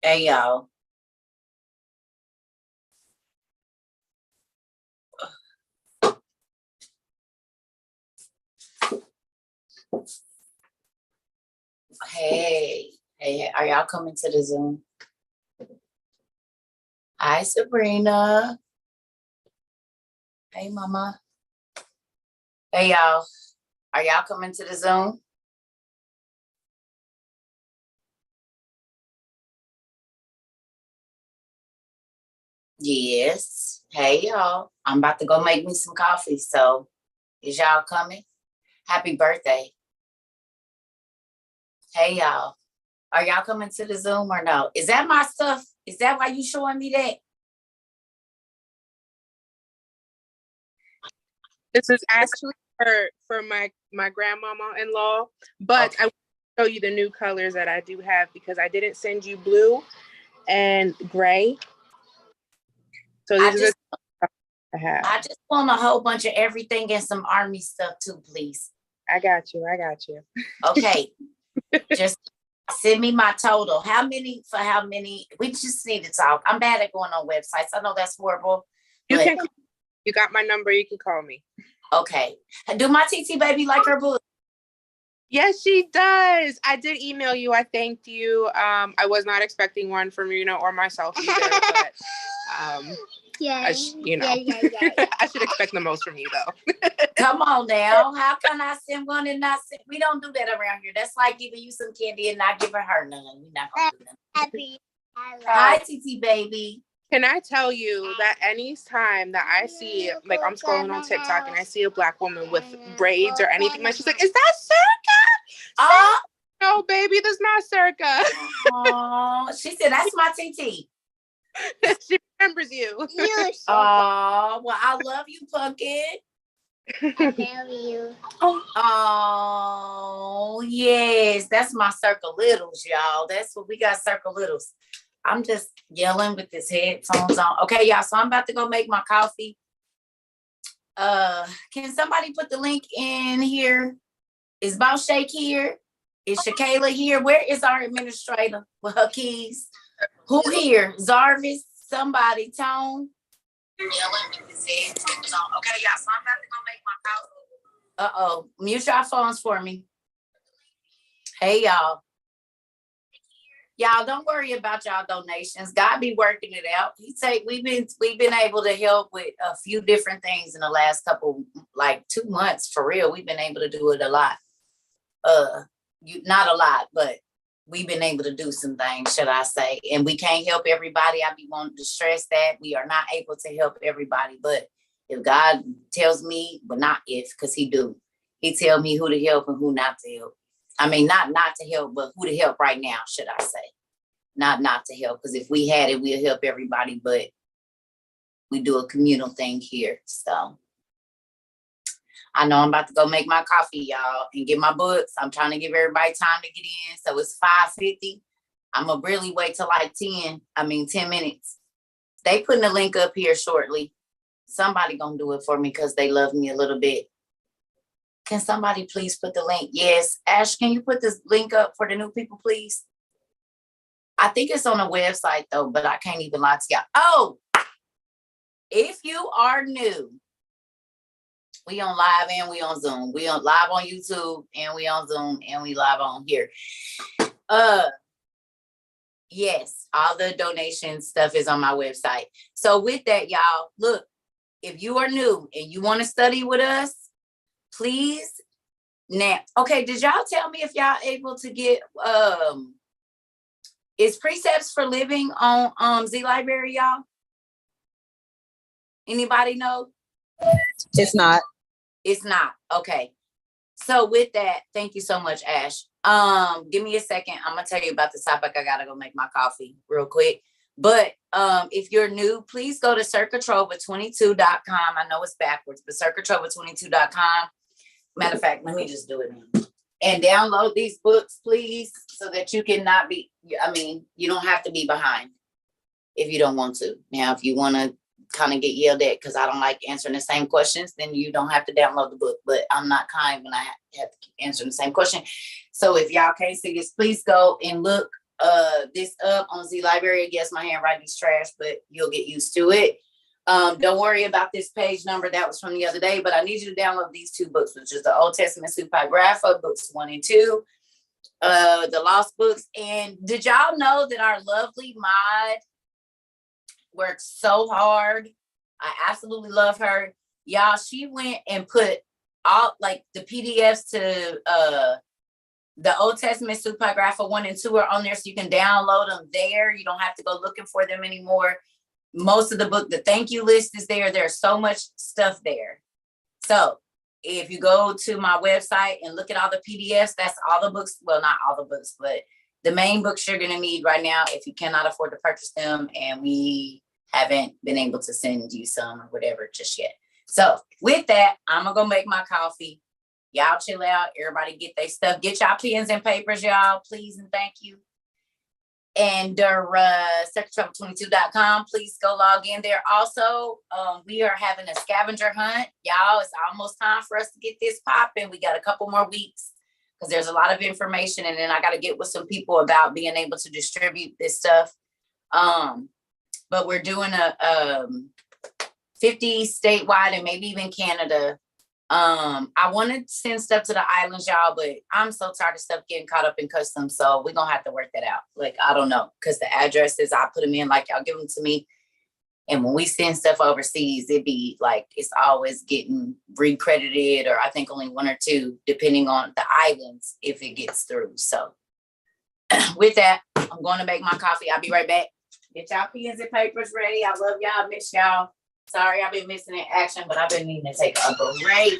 Hey y'all. Hey, are y'all coming to the Zoom? Hi, Sabrina. Hey, Mama. Hey, y'all. Are y'all coming to the Zoom? Yes. Hey, y'all. I'm about to go make me some coffee. So, is y'all coming? Happy birthday. Hey, y'all. Are y'all coming to the Zoom or no? Is that my stuff? Is that why you showing me that? This is actually for my grandmama-in-law, but okay. I will show you the new colors that I do have because I didn't send you blue and gray. So these are the I have. I just want a whole bunch of everything and some army stuff too, please. I got you. Okay. Just send me my total. How many for how many? We just need to talk. I'm bad at going on websites. I know that's horrible. You got my number. You can call me. Okay. Do my TT baby like her book? Yes, she does. I did email you. I thanked you. I was not expecting one from or myself either, but I should expect the most from you though. Come on now. How can I send one and not send? We don't do that around here. That's like giving you some candy and not giving her none. We're not gonna do that. Hi, TT baby. Can I tell you that any time that I see, like I'm scrolling on TikTok and I see a Black woman with braids or anything, like she's like, "Is that Cerca?" No, baby, that's not Cerca. Oh, she said that's my TT. She remembers you. Oh, well, I love you, Pumpkin. I love you. Oh, yes, that's my Circle Littles, y'all. That's what we got, Circle Littles. I'm just yelling with this headphones on. Okay, y'all, so I'm about to go make my coffee. Can somebody put the link in here? Is Boss Shake here? Is Shakayla here? Where is our administrator with her keys? Who here? Zarvis? Somebody, Tone? Yelling with his headphones on. Okay, y'all, so I'm about to go make my coffee. Uh-oh, mute your phones for me. Hey, y'all. Y'all don't worry about y'all donations. God be working it out. We've been able to help with a few different things in the last couple, like 2 months for real. We've been able to do it a lot. Not a lot, but we've been able to do some things, should I say. And we can't help everybody. I be wanting to stress that we are not able to help everybody. But if God tells me, but not if, because he tell me who to help and who not to help. I mean, not to help, but who to help right now, should I say. Not to help, because if we had it, we'll help everybody, but we do a communal thing here. So I know I'm about to go make my coffee, y'all, and get my books. I'm trying to give everybody time to get in. So it's 5:50. I'm going to really wait till like 10 minutes. They putting the link up here shortly. Somebody going to do it for me because they love me a little bit. Can somebody please put the link? Yes. Ash, can you put this link up for the new people, please? I think it's on the website, though, but I can't even lie to y'all. Oh, if you are new, we on live and we on Zoom. We on live on YouTube and we on Zoom and we live on here. Yes, all the donation stuff is on my website. So with that, y'all, look, if you are new and you want to study with us, please. Now, okay, did y'all tell me if y'all able to get is Precepts for Living on Z Library, y'all? Anybody know? It's not. It's not. Okay. So with that, thank you so much, Ash. Give me a second. I'm gonna tell you about the topic. I gotta go make my coffee real quick. But if you're new, please go to cercatrova22.com. I know it's backwards, but cercatrova22.com. Matter of fact, let me just do it now. And download these books, please, so that you cannot be, you don't have to be behind if you don't want to. Now, if you want to kind of get yelled at because I don't like answering the same questions, then you don't have to download the book. But I'm not kind when I have to keep answering the same question. So if y'all can't see this, please go and look this up on Z Library. Yes, my handwriting's trash, but you'll get used to it. Don't worry about this page number. That was from the other day, but I need you to download these 2 books, which is the Old Testament Supergrapha, books 1 and 2, the Lost Books. And did y'all know that our lovely mod works so hard? I absolutely love her. Y'all, she went and put all like the PDFs to the Old Testament Supergrapha 1 and 2 are on there, so you can download them there. You don't have to go looking for them anymore. Most of the book, the thank you list is there. There's so much stuff there. So if you go to my website and look at all the PDFs, that's all the books. Well, not all the books, but the main books you're going to need right now if you cannot afford to purchase them. And we haven't been able to send you some or whatever just yet. So with that, I'm going to go make my coffee. Y'all chill out. Everybody get their stuff. Get y'all pens and papers, y'all, please and thank you. And Cerca22.com, please go log in there. Also, we are having a scavenger hunt. Y'all, it's almost time for us to get this popping. We got a couple more weeks because there's a lot of information, and then I got to get with some people about being able to distribute this stuff. But we're doing a 50 statewide and maybe even Canada. I want to send stuff to the islands, y'all, but I'm so tired of stuff getting caught up in customs. So we're going to have to work that out. Like, I don't know, because the addresses, I put them in, like y'all give them to me. And when we send stuff overseas, it be like, it's always getting recredited, or I think only 1 or 2, depending on the islands, if it gets through. So with that, I'm going to make my coffee. I'll be right back. Get y'all pens and papers ready. I love y'all. Miss y'all. Sorry, I've been missing in action, but I've been needing to take a break.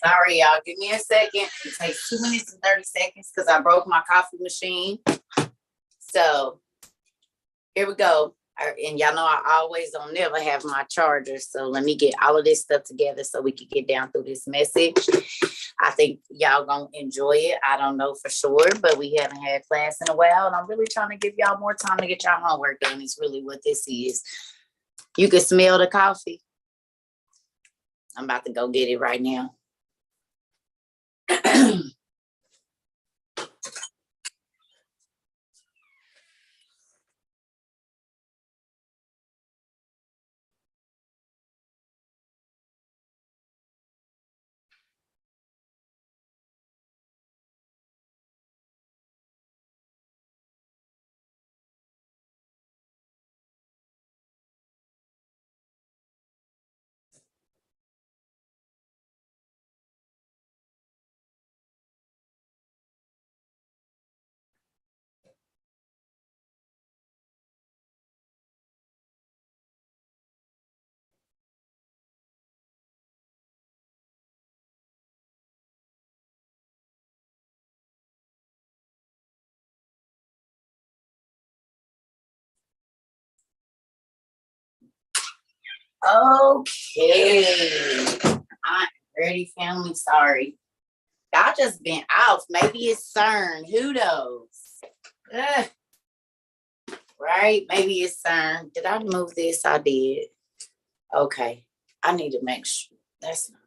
Sorry, y'all. Give me a second. It takes 2 minutes and 30 seconds because I broke my coffee machine. So here we go. And y'all know I always don't never have my charger. So let me get all of this stuff together so we can get down through this message. I think y'all gonna enjoy it. I don't know for sure, but we haven't had class in a while. And I'm really trying to give y'all more time to get y'all homework done. It's really what this is. You can smell the coffee. I'm about to go get it right now. Okay. I'm ready, family. Sorry. Y'all just been off. Maybe it's CERN. Who knows? Ugh. Right? Maybe it's CERN. Did I move this? I did. Okay. I need to make sure. That's not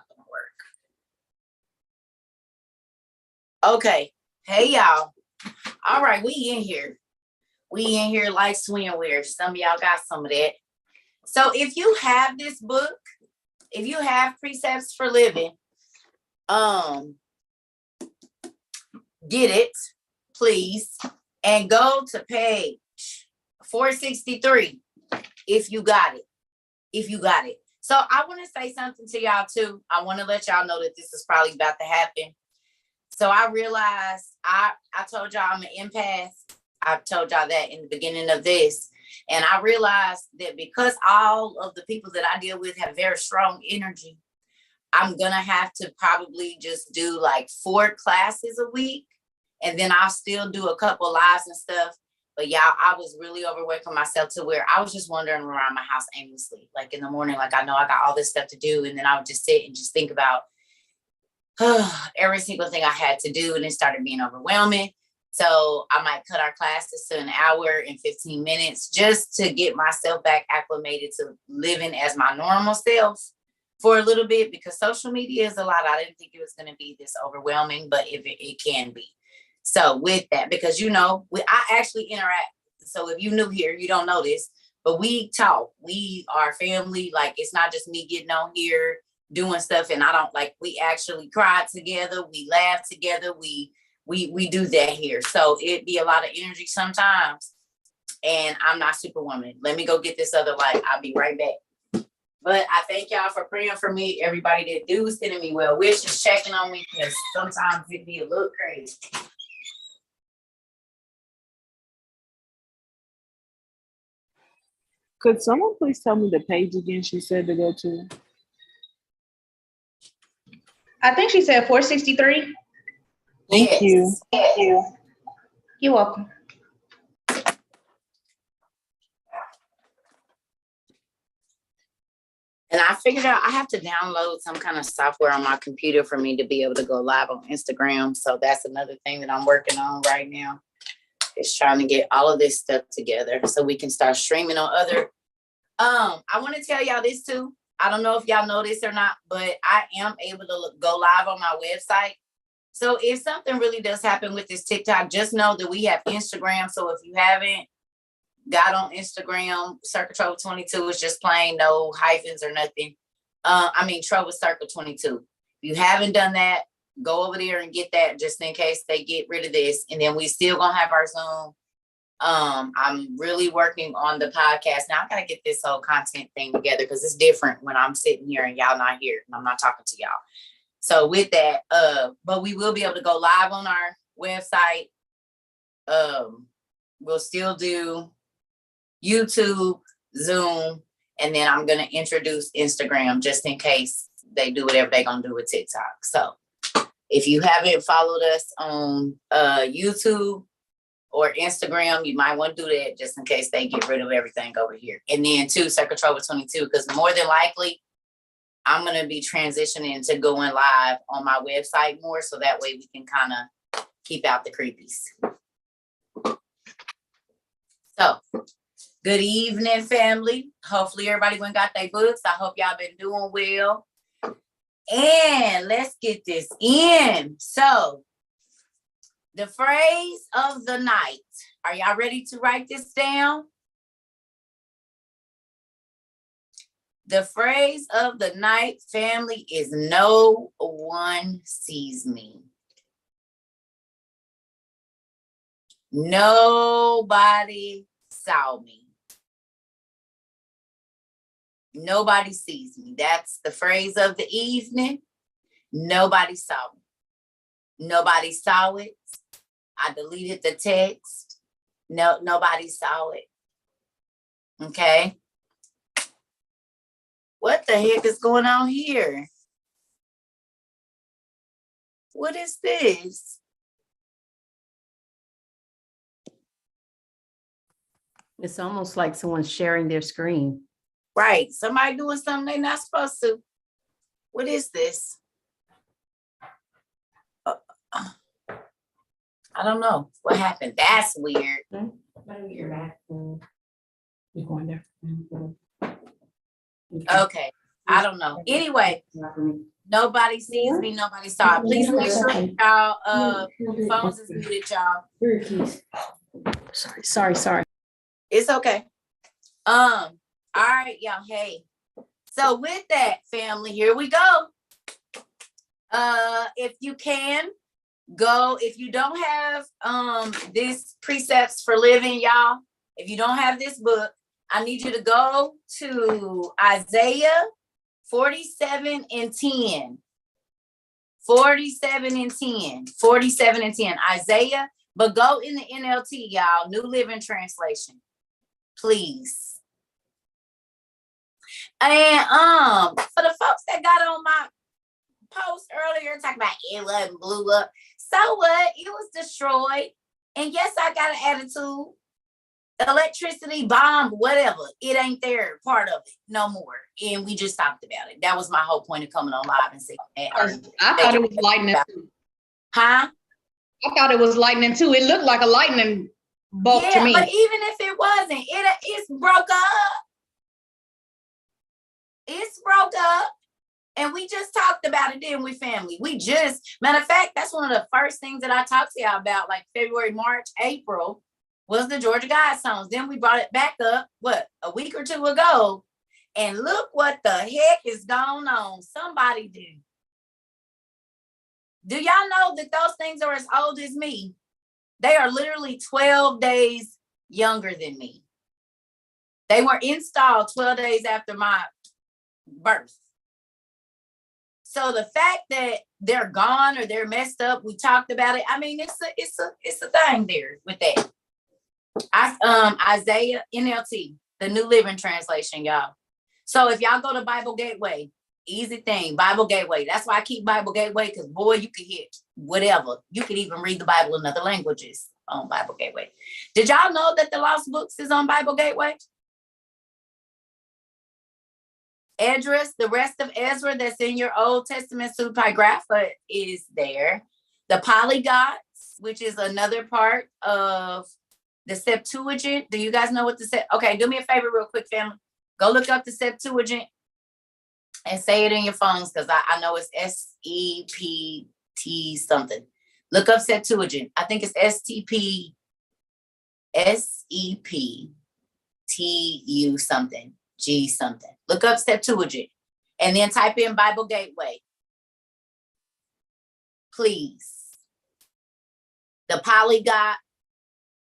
gonna work. Okay. Hey y'all. All right, we in here. We in here like swimwear. Some of y'all got some of that. So if you have this book, if you have Precepts for Living, get it, please, and go to page 463 if you got it. If you got it. So I want to say something to y'all too. I want to let y'all know that this is probably about to happen. So I realized I told y'all I'm an empath. I told y'all that in the beginning of this. And I realized that because all of the people that I deal with have very strong energy, I'm going to have to probably just do like 4 classes a week. And then I'll still do a couple lives and stuff. But y'all, I was really overworking myself to where I was just wandering around my house aimlessly. Like in the morning, like I know I got all this stuff to do. And then I would just sit and just think about every single thing I had to do. And it started being overwhelming. So I might cut our classes to an hour and 15 minutes just to get myself back acclimated to living as my normal self for a little bit, because social media is a lot. I didn't think it was going to be this overwhelming, but it can be. So with that, because, you know, I actually interact. So if you're new here, you don't know this, but we talk. We are family. Like, it's not just me getting on here doing stuff. And I don't like, we actually cry together. We laugh together. We do that here. So it'd be a lot of energy sometimes. And I'm not Superwoman. Let me go get this other light. I'll be right back. But I thank y'all for praying for me. Everybody that do sending me well wishes, checking on me, because sometimes it be a little crazy. Could someone please tell me the page again she said to go to? I think she said 463. Thank you. Thank you. You're welcome. And I figured out I have to download some kind of software on my computer for me to be able to go live on Instagram. So that's another thing that I'm working on right now, is trying to get all of this stuff together so we can start streaming on other. I want to tell y'all this too. I don't know if y'all know this or not, but I am able to go live on my website. So if something really does happen with this TikTok, just know that we have Instagram. So if you haven't got on Instagram, Cerca Trova 22 is just plain, no hyphens or nothing. Trova Cerca 22. If you haven't done that, go over there and get that just in case they get rid of this. And then we still gonna have our Zoom. I'm really working on the podcast. Now I gotta get this whole content thing together, because it's different when I'm sitting here and y'all not here and I'm not talking to y'all. So with that, but we will be able to go live on our website. We'll still do YouTube, Zoom, and then I'm gonna introduce Instagram just in case they do whatever they're gonna do with TikTok. So if you haven't followed us on YouTube or Instagram, you might want to do that just in case they get rid of everything over here. And then too, Cerca Trova 22, because more than likely I'm gonna be transitioning to going live on my website more, so that way we can kind of keep out the creepies. So Good evening, family. Hopefully everybody went and got their books. I hope y'all been doing well. And let's get this in. So, the phrase of the night. Are y'all ready to write this down? The phrase of the night, family, is no one sees me. Nobody saw me. Nobody sees me. That's the phrase of the evening. Nobody saw me. Nobody saw it. I deleted the text. No, nobody saw it. Okay. What the heck is going on here? What is this? It's almost like someone's sharing their screen. Right. Somebody doing something they're not supposed to. What is this? I don't know what happened. That's weird. You're going there. Okay. I don't know. Anyway, nobody sees me. Nobody saw it. Please make sure y'all phones is muted, y'all. Sorry. It's okay. All right, y'all. Hey. So with that, family, here we go. If you can go, if you don't have this Precepts for Living, y'all, if you don't have this book, I need you to go to Isaiah 47 and 10. 47 and 10. 47 and 10. Isaiah, but go in the NLT, y'all, New Living Translation. Please. And for the folks that got on my post earlier talking about it wasn't blew up. So what? It was destroyed. And yes, I got an attitude. Electricity, bomb, whatever. It ain't there, part of it, no more. And we just talked about it. That was my whole point of coming on live and saying that. I thought it was lightning too. Huh? I thought it was lightning too. It looked like a lightning bolt to Yeah, me. but even if it wasn't, it's broke up. It's broke up. And we just talked about it, didn't we, family? Matter of fact, that's one of the first things that I talked to y'all about, like February, March, April, was the Georgia Guidestones. Then we brought it back up, a week or two ago. And look what the heck is going on. Somebody do. Do y'all know that those things are as old as me? They are literally 12 days younger than me. They were installed 12 days after my birth. So the fact that they're gone or they're messed up, we talked about it. I mean, it's a thing there with that. Isaiah NLT, the New Living Translation, y'all. So if y'all go to Bible Gateway, easy thing, Bible Gateway. That's why I keep Bible Gateway, because boy, you can hit whatever. You can even read the Bible in other languages on Bible Gateway. Did y'all know that the Lost Books is on Bible Gateway? Address, the rest of Ezra that's in your Old Testament Pseudepigrapha is there. The Polyglots, which is another part of the Septuagint. Do you guys know what okay, do me a favor real quick, family. Go look up the Septuagint and say it in your phones, because I know it's SEPT something. Look up Septuagint. I think it's SEPTU something. G something. Look up Septuagint and then type in Bible Gateway. Please. The Polyglot.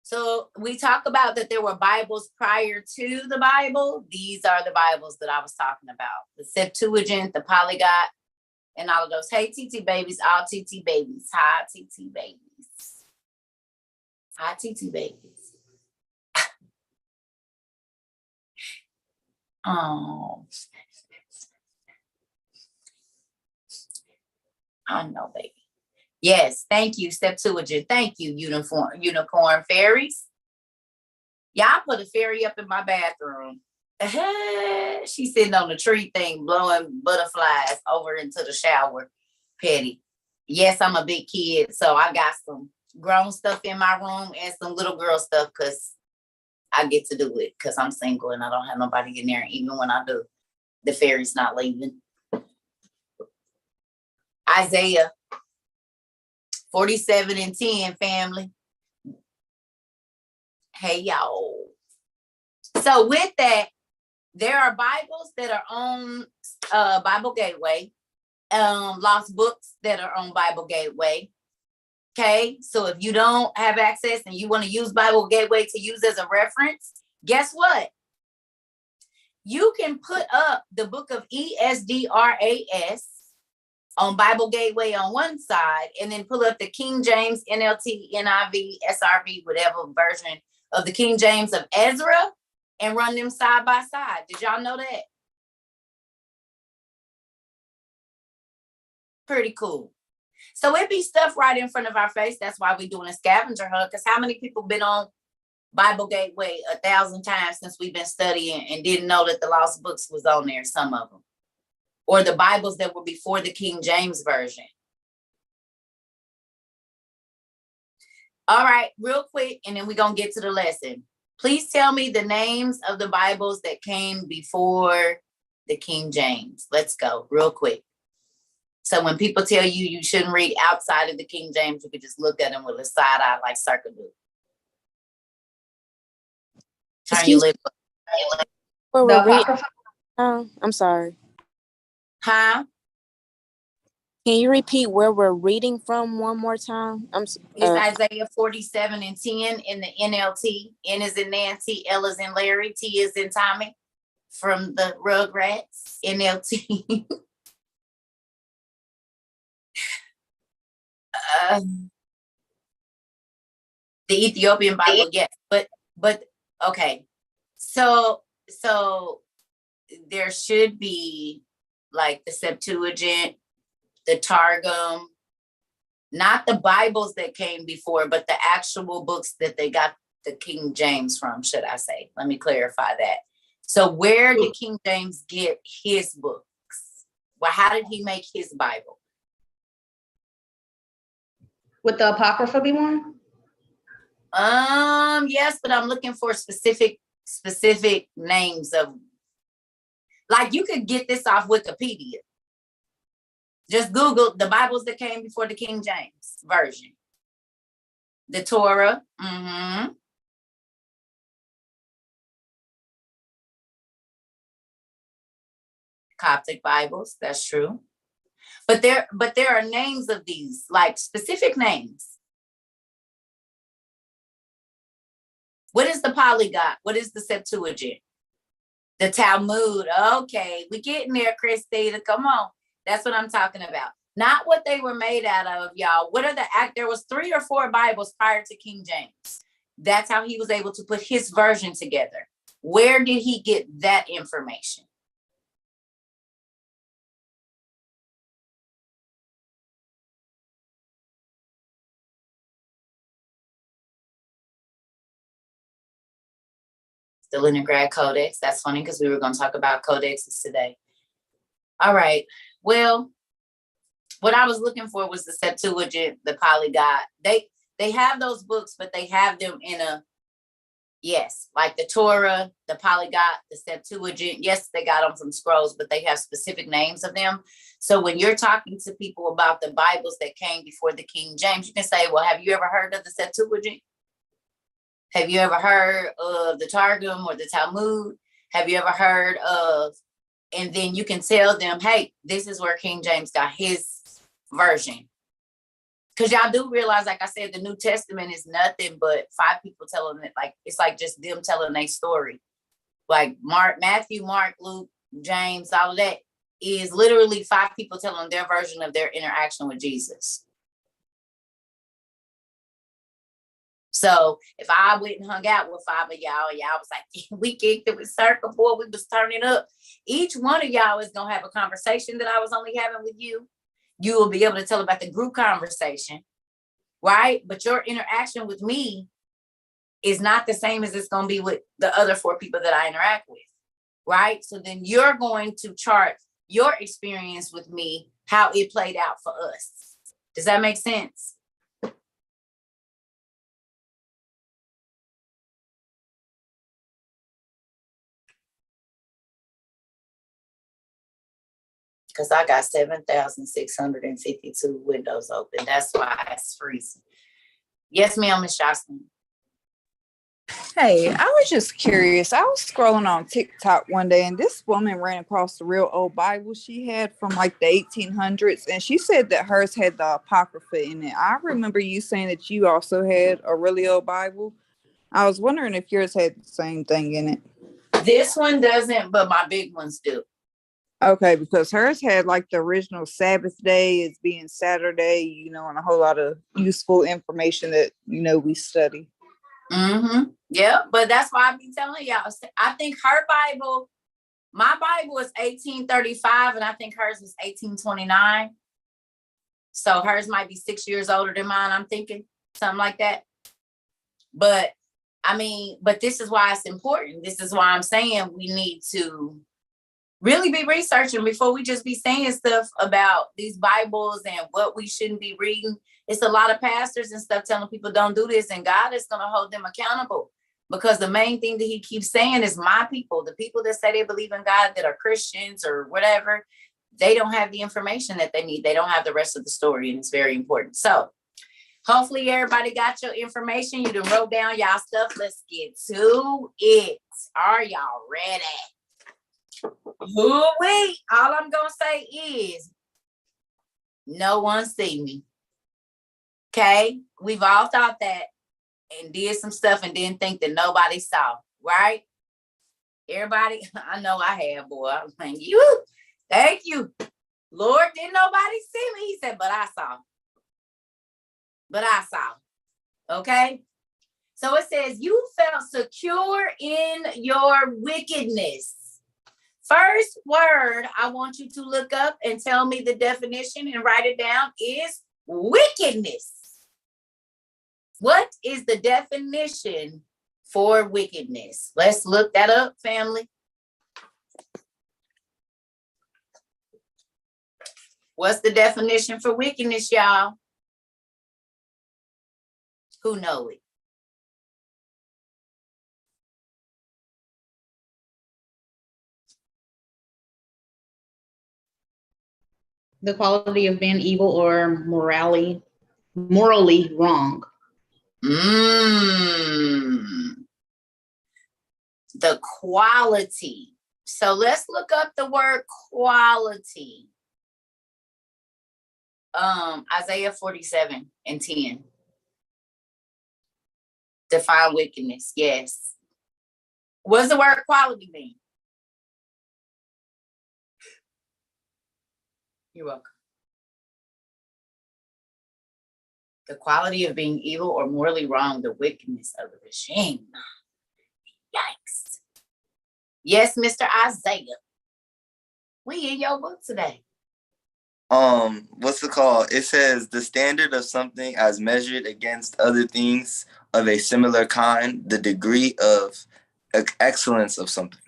So we talk about that there were Bibles prior to the Bible. These are the Bibles that I was talking about. The Septuagint, the Polyglot, and all of those. Hey, TT babies, all TT babies. Hi, TT babies. Hi, TT babies. Oh, I know, baby. Yes, thank you, Septuagint. Thank you, unicorn fairies. Y'all put a fairy up in my bathroom. She's sitting on the tree thing, blowing butterflies over into the shower. Petty. Yes, I'm a big kid, so I got some grown stuff in my room and some little girl stuff, because I get to do it because I'm single and I don't have nobody in there. Even when I do, the fairy's not leaving. Isaiah 47:10, family. Hey, y'all. So with that, there are Bibles that are on Bible Gateway, lost books that are on Bible Gateway. Okay, so if you don't have access and you want to use Bible Gateway to use as a reference, guess what? You can put up the book of ESDRAS on Bible Gateway on one side, and then pull up the King James, NLT, NIV, SRV, whatever version of the King James of Ezra, and run them side by side. Did y'all know that? Pretty cool. So it be stuff right in front of our face. That's why we're doing a scavenger hunt. Because how many people been on Bible Gateway 1,000 times since we've been studying and didn't know that the lost books was on there, some of them. Or the Bibles that were before the King James Version. All right, real quick, and then we're going to get to the lesson. Please tell me the names of the Bibles that came before the King James. Let's go, real quick. So when people tell you you shouldn't read outside of the King James, you could just look at them with a side eye like Cerca do. Turn your lip up. The Apocrypha. I'm sorry. Huh? Can you repeat where we're reading from one more time? It's Isaiah 47:10 in the NLT. N is in Nancy, L is in Larry, T is in Tommy from the Rugrats, NLT. The Ethiopian Bible, yes, but okay. So there should be like the Septuagint, the Targum, not the Bibles that came before, but the actual books that they got the King James from, should I say. Let me clarify that. So where did King James get his books? Well, how did he make his Bible? Would the Apocrypha be one? Yes, but I'm looking for specific names of, like, you could get this off Wikipedia. Just Google the Bibles that came before the King James Version. The Torah. Coptic Bibles, that's true. But there are names of these, like specific names. What is the Polyglot? What is the Septuagint? The Talmud. Okay, we getting there, Christina. Come on. That's what I'm talking about. Not what they were made out of, y'all. What are there was 3 or 4 Bibles prior to King James. That's how he was able to put his version together. Where did he get that information? The Leningrad Codex. That's funny because we were going to talk about codexes today. All right. Well, what I was looking for was the Septuagint, the Polyglot. They have those books, but they have them in a, yes, like the Torah, the Polyglot, the Septuagint. Yes, they got them from scrolls, but they have specific names of them. So when you're talking to people about the Bibles that came before the King James, you can say, well, have you ever heard of the Septuagint? Have you ever heard of the Targum or the Talmud? Have you ever heard of, and then you can tell them, hey, this is where King James got his version. Because y'all do realize, like I said, the New Testament is nothing but 5 people telling it. Like, it's like just them telling their story. Like Matthew, Mark, Luke, James, all of that is literally 5 people telling their version of their interaction with Jesus. So if I went and hung out with 5 of y'all, and y'all was like, we kicked it with Cerca, boy, we was turning up. Each one of y'all is going to have a conversation that I was only having with you. You will be able to tell about the group conversation, right? But your interaction with me is not the same as it's going to be with the other 4 people that I interact with, right? So then you're going to chart your experience with me, how it played out for us. Does that make sense? because I got 7,652 windows open. That's why it's freezing. Yes, ma'am, Miss Jocelyn. Hey, I was just curious. I was scrolling on TikTok one day and this woman ran across the real old Bible she had from like the 1800s. And she said that hers had the Apocrypha in it. I remember you saying that you also had a really old Bible. I was wondering if yours had the same thing in it. This one doesn't, but my big ones do. Okay, because hers had like the original Sabbath day as being Saturday, you know, and a whole lot of useful information that, you know, we study. Mm-hmm. Yeah, but that's why I be telling y'all. I think her Bible, my Bible is 1835, and I think hers is 1829. So hers might be 6 years older than mine. I'm thinking something like that. But I mean, but this is why it's important. This is why I'm saying we need to really be researching before we just be saying stuff about these Bibles and what we shouldn't be reading. It's a lot of pastors and stuff telling people don't do this, and God is going to hold them accountable, because the main thing that he keeps saying is my people, the people that say they believe in God, that are Christians or whatever, they don't have the information that they need. They don't have the rest of the story, and it's very important. So hopefully everybody got your information. You done wrote down y'all stuff. Let's get to it. Are y'all ready? Wait, all I'm gonna say is no one see me. Okay, we've all thought that and did some stuff and didn't think that nobody saw, right? Everybody, I know I have, boy. I was like, you, thank you. Lord, didn't nobody see me? He said, but I saw. But I saw. Okay. So it says, you felt secure in your wickedness. First word I want you to look up and tell me the definition and write it down is wickedness. What is the definition for wickedness? Let's look that up, family. What's the definition for wickedness, y'all? Who know it? The quality of being evil or morally wrong. The quality. So let's look up the word quality. Isaiah 47:10. Define wickedness. Yes. What does the word quality mean? You're welcome. The quality of being evil or morally wrong, the wickedness of the regime. Yikes. Yes, Mr. Isaiah. We in your book today. What's it called? It says the standard of something as measured against other things of a similar kind, the degree of excellence of something.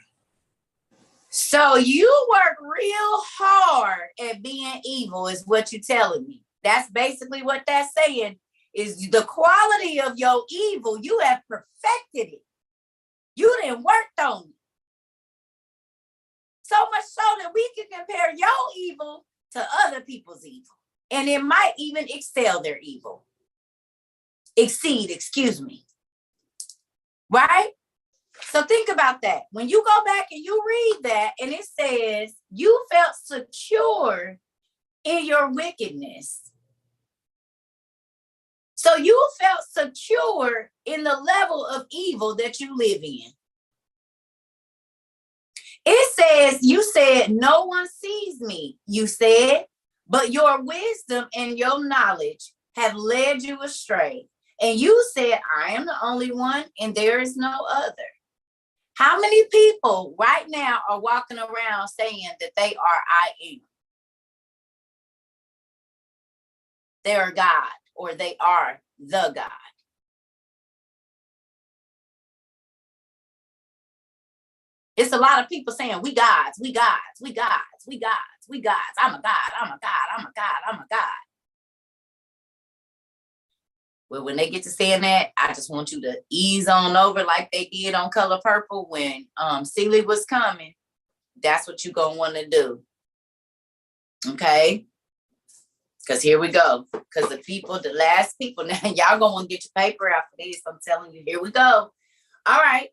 So you work real hard at being evil is what you're telling me. That's basically what that's saying, is the quality of your evil. You have perfected it. You didn't work on it. So much so that we can compare your evil to other people's evil. And it might even excel their evil. Exceed, excuse me. Right? So think about that. When you go back and you read that and it says you felt secure in your wickedness. So you felt secure in the level of evil that you live in. It says, you said, no one sees me, you said, but your wisdom and your knowledge have led you astray. And you said, I am the only one and there is no other. How many people right now are walking around saying that they are I am? They are God, or they are the God. It's a lot of people saying, we gods, we gods, we gods, we gods, we gods. I'm a God, I'm a God, I'm a God, I'm a God. Well, when they get to saying that, I just want you to ease on over like they did on Color Purple when Celie was coming. That's what you're going to want to do. Okay. Because here we go. Because the last people, now y'all gonna want to get your paper out for this. I'm telling you, here we go. All right.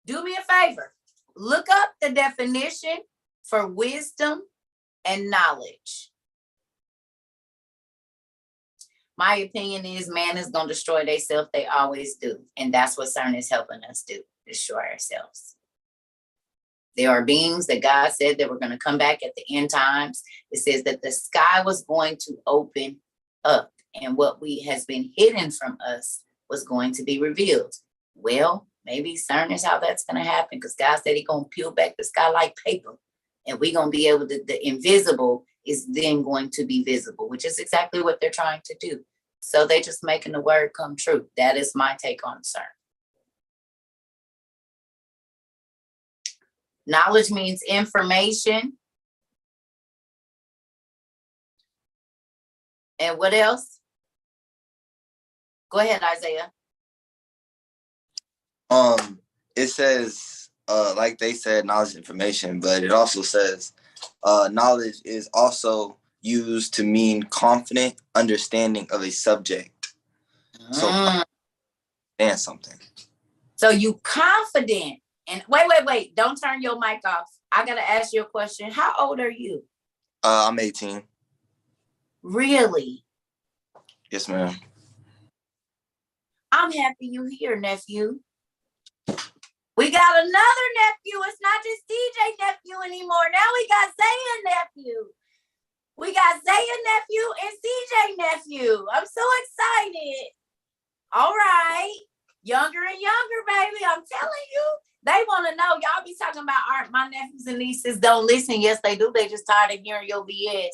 Do me a favor. Look up the definition for wisdom and knowledge. My opinion is man is going to destroy themselves. They always do. And that's what CERN is helping us do, destroy ourselves. There are beings that God said that were going to come back at the end times. It says that the sky was going to open up and what has been hidden from us was going to be revealed. Well, maybe CERN is how that's going to happen because God said he's going to peel back the sky like paper. And we're going to be able to, the invisible is then going to be visible, which is exactly what they're trying to do. So they're just making the word come true. That is my take on CERN. Knowledge means information. And what else? Go ahead, Isaiah. It says, like they said, knowledge information, but it also says, knowledge is also used to mean confident understanding of a subject. So, understand something. So you confident. And wait. Don't turn your mic off. I got to ask you a question. How old are you? I'm 18. Really? Yes, ma'am. I'm happy you here, nephew. We got another nephew. It's not just DJ nephew anymore. Now we got Zaya nephew. We got Zaya nephew and CJ nephew. I'm so excited. All right. Younger and younger, baby. I'm telling you. They want to know. Y'all be talking about my nephews and nieces don't listen. Yes, they do. They just tired of hearing your BS.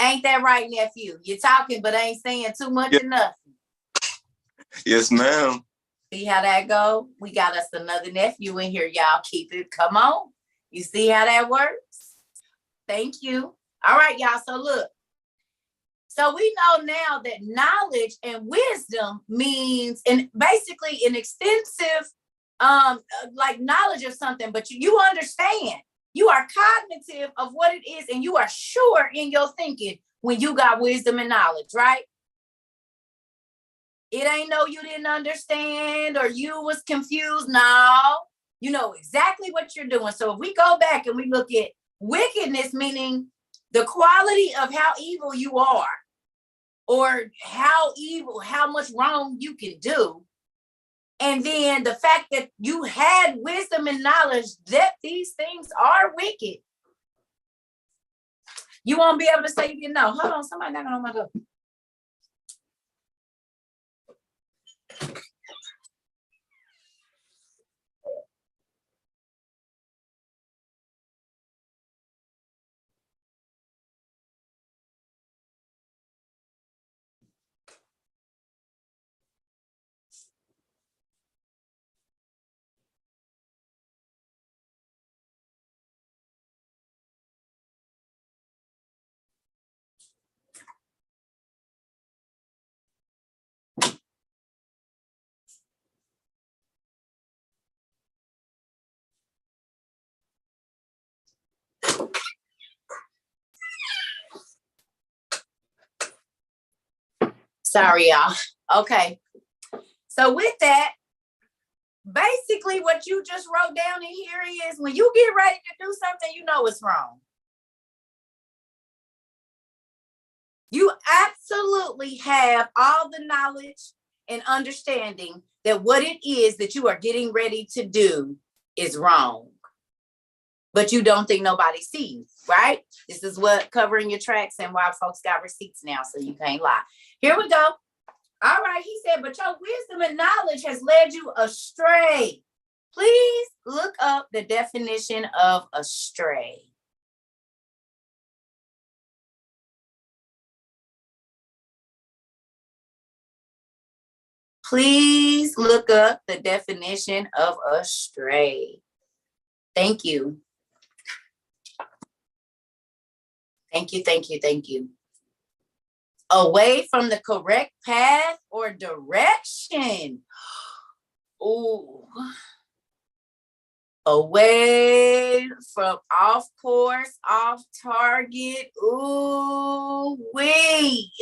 Ain't that right, nephew? You're talking, but ain't saying too much enough. Yes, ma'am. See how that go? We got us another nephew in here. Y'all keep it. Come on. You see how that works? Thank you. All right, y'all. So look. So we know now that knowledge and wisdom means, and basically an extensive, like knowledge of something, but you understand. You are cognitive of what it is, and you are sure in your thinking when you got wisdom and knowledge, right? It ain't no you didn't understand or you was confused. No, you know exactly what you're doing. So if we go back and we look at wickedness, meaning the quality of how evil you are, or how evil, how much wrong you can do. And then the fact that you had wisdom and knowledge that these things are wicked. You won't be able to say you didn't know. Hold on, somebody knocking on my door. Sorry, y'all. Okay. So with that, basically what you just wrote down in here is when you get ready to do something, you know it's wrong. You absolutely have all the knowledge and understanding that what it is that you are getting ready to do is wrong. But you don't think nobody sees, right? This is what covering your tracks and why folks got receipts now, so you can't lie. Here we go. All right, he said, but your wisdom and knowledge has led you astray. Please look up the definition of astray. Please look up the definition of astray. Thank you. Thank you, thank you, thank you. Away from the correct path or direction. Ooh. Away from off course, off target. Ooh wee.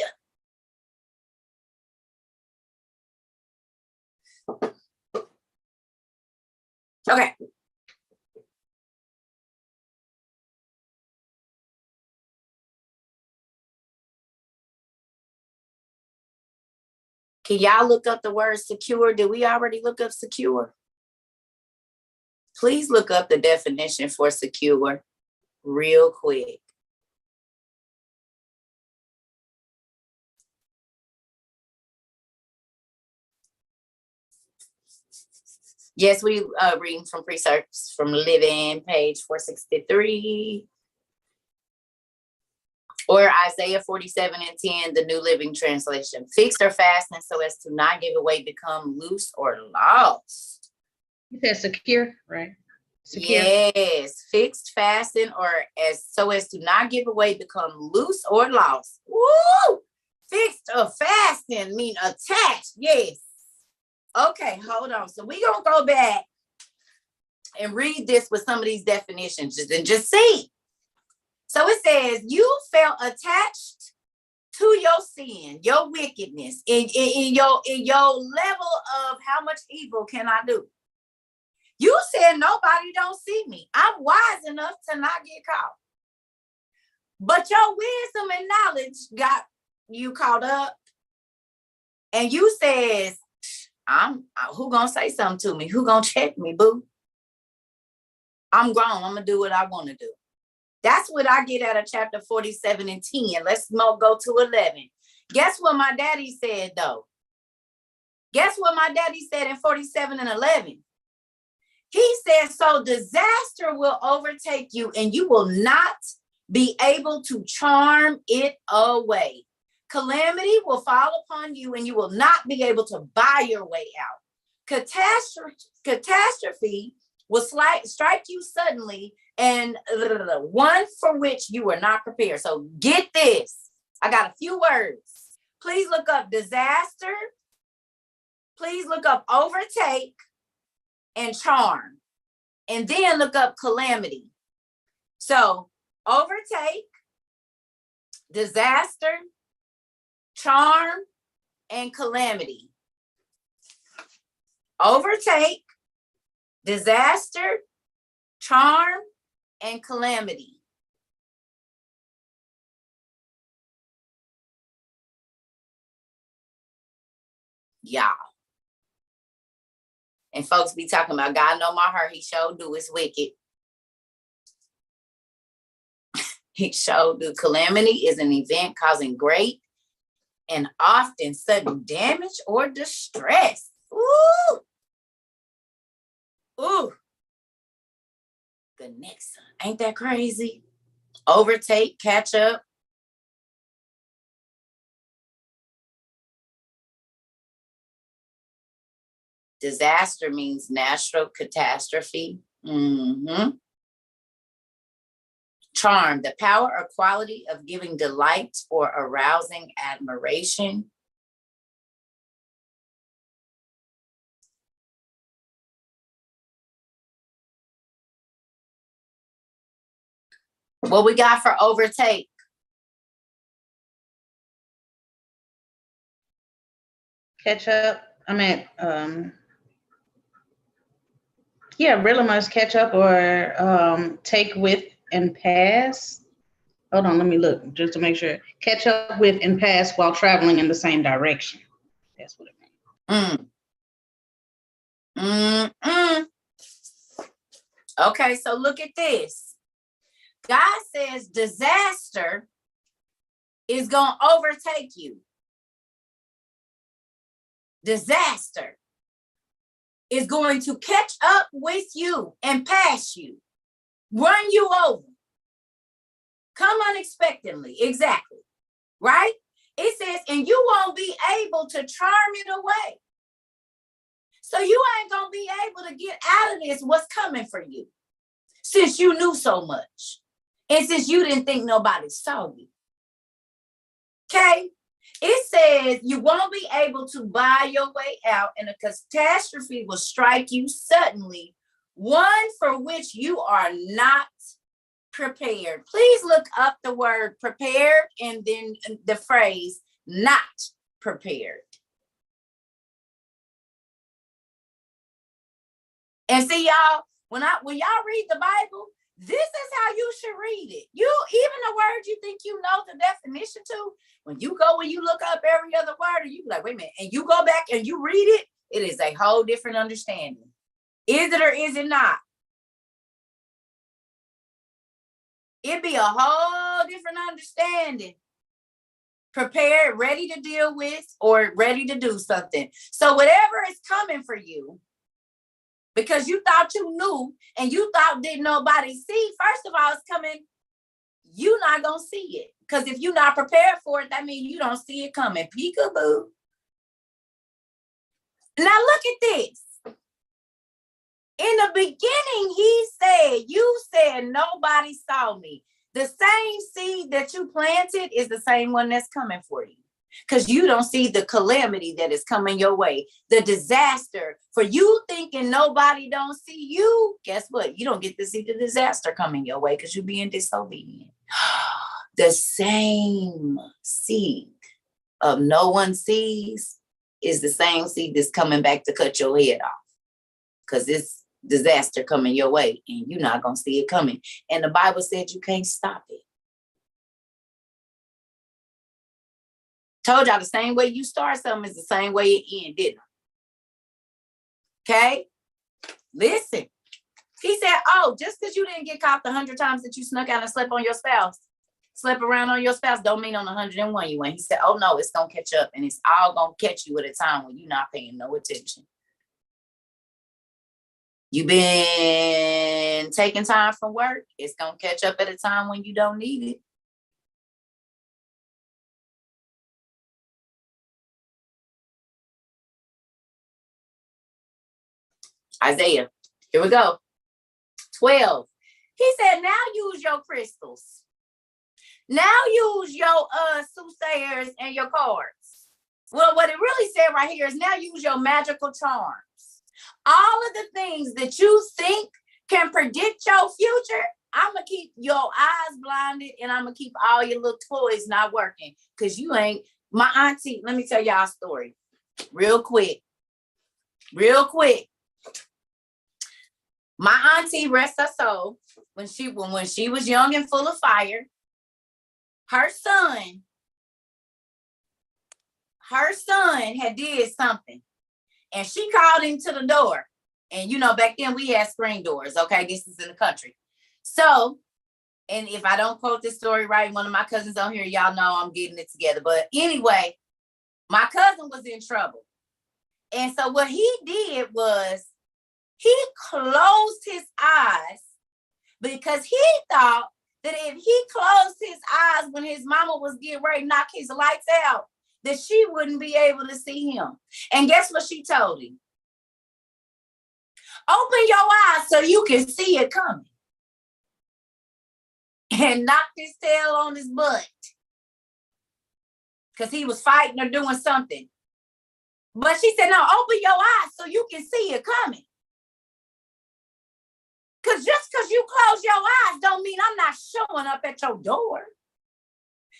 Okay. Can y'all look up the word secure? Did we already look up secure? Please look up the definition for secure real quick. Yes, we reading from precepts from Living, page 463. Or Isaiah 47:10, the New Living Translation. Fixed or fastened so as to not give away, become loose or lost. You said secure, right? Secure. Yes, fixed, fastened, or as so as to not give away, become loose or lost. Woo! Fixed or fastened mean attached. Yes. Okay, hold on. So we're gonna go back and read this with some of these definitions and just see. So it says, you felt attached to your sin, your wickedness, in your level of how much evil can I do? You said nobody don't see me. I'm wise enough to not get caught. But your wisdom and knowledge got you caught up. And you says, who gonna say something to me? Who gonna check me, boo? I'm grown. I'm gonna do what I want to do. That's what I get out of chapter 47 and 10. Let's go to 11. Guess what my daddy said, though? Guess what my daddy said in 47 and 11? He said, so disaster will overtake you and you will not be able to charm it away. Calamity will fall upon you and you will not be able to buy your way out. Catastrophe will strike you suddenly, and one for which you were not prepared. So get this. I got a few words. Please look up disaster. Please look up overtake and charm. And then look up calamity. So overtake, disaster, charm, and calamity. Overtake, disaster, charm, and calamity. Y'all. And folks be talking about God know my heart. He sure do. It's wicked. He sure do. Calamity is an event causing great and often sudden damage or distress. Ooh. Ooh. The next one. Ain't that crazy? Overtake, catch up. Disaster means natural catastrophe. Charm, the power or quality of giving delight or arousing admiration. What we got for overtake? Catch up. Yeah, really must catch up or take with and pass. Hold on, let me look just to make sure. Catch up with and pass while traveling in the same direction. That's what it means. Okay, so look at this. God says disaster is going to overtake you. Disaster is going to catch up with you and pass you, run you over, come unexpectedly. Exactly. Right? It says, and you won't be able to charm it away. So you ain't going to be able to get out of this what's coming for you since you knew so much. And since you didn't think nobody saw you. Okay? It says you won't be able to buy your way out and a catastrophe will strike you suddenly, one for which you are not prepared. Please look up the word prepared and then the phrase not prepared. And see, y'all, when y'all read the Bible, this is how you should read it. Even the word you think you know the definition to, when you look up every other word, and you be like, wait a minute, and you go back and you read it, it is a whole different understanding. Is it or is it not? It'd be a whole different understanding. Prepared, ready to deal with, or ready to do something. So whatever is coming for you, because you thought you knew and you thought didn't nobody see, first of all, it's coming, you're not going to see it. Because if you're not prepared for it, that means you don't see it coming. Peekaboo. Now look at this. In the beginning, he said, you said nobody saw me. The same seed that you planted is the same one that's coming for you. Because you don't see the calamity that is coming your way, the disaster. For you thinking nobody don't see you, guess what? You don't get to see the disaster coming your way because you're being disobedient. The same seed of no one sees is the same seed that's coming back to cut your head off. Because it's disaster coming your way and you're not going to see it coming. And the Bible said you can't stop it. Told y'all the same way you start something is the same way it ends, didn't it? Okay? Listen. He said, oh, just because you didn't get caught the 100 times that you snuck out and slept on your spouse, slept around on your spouse, don't mean on 101 you went. He said, oh no, it's going to catch up and it's all going to catch you at a time when you're not paying no attention. You've been taking time from work. It's going to catch up at a time when you don't need it. Isaiah, here we go. 12. He said, now use your crystals. Now use your soothsayers and your cards. Well, what it really said right here is now use your magical charms. All of the things that you think can predict your future, I'm going to keep your eyes blinded and I'm going to keep all your little toys not working because you ain't. My auntie, let me tell y'all a story real quick. My auntie, rest her soul, when she was young and full of fire, her son had did something. And she called him to the door. And, back then we had screen doors. Okay, this is in the country. So, and if I don't quote this story right, one of my cousins on here, y'all know I'm getting it together. But anyway, my cousin was in trouble. And so what he did was he closed his eyes because he thought that if he closed his eyes when his mama was getting ready to knock his lights out, that she wouldn't be able to see him. And guess what she told him? Open your eyes so you can see it coming. And knocked his tail on his butt. Because he was fighting or doing something. But she said, no, open your eyes so you can see it coming. Because just because you close your eyes don't mean I'm not showing up at your door.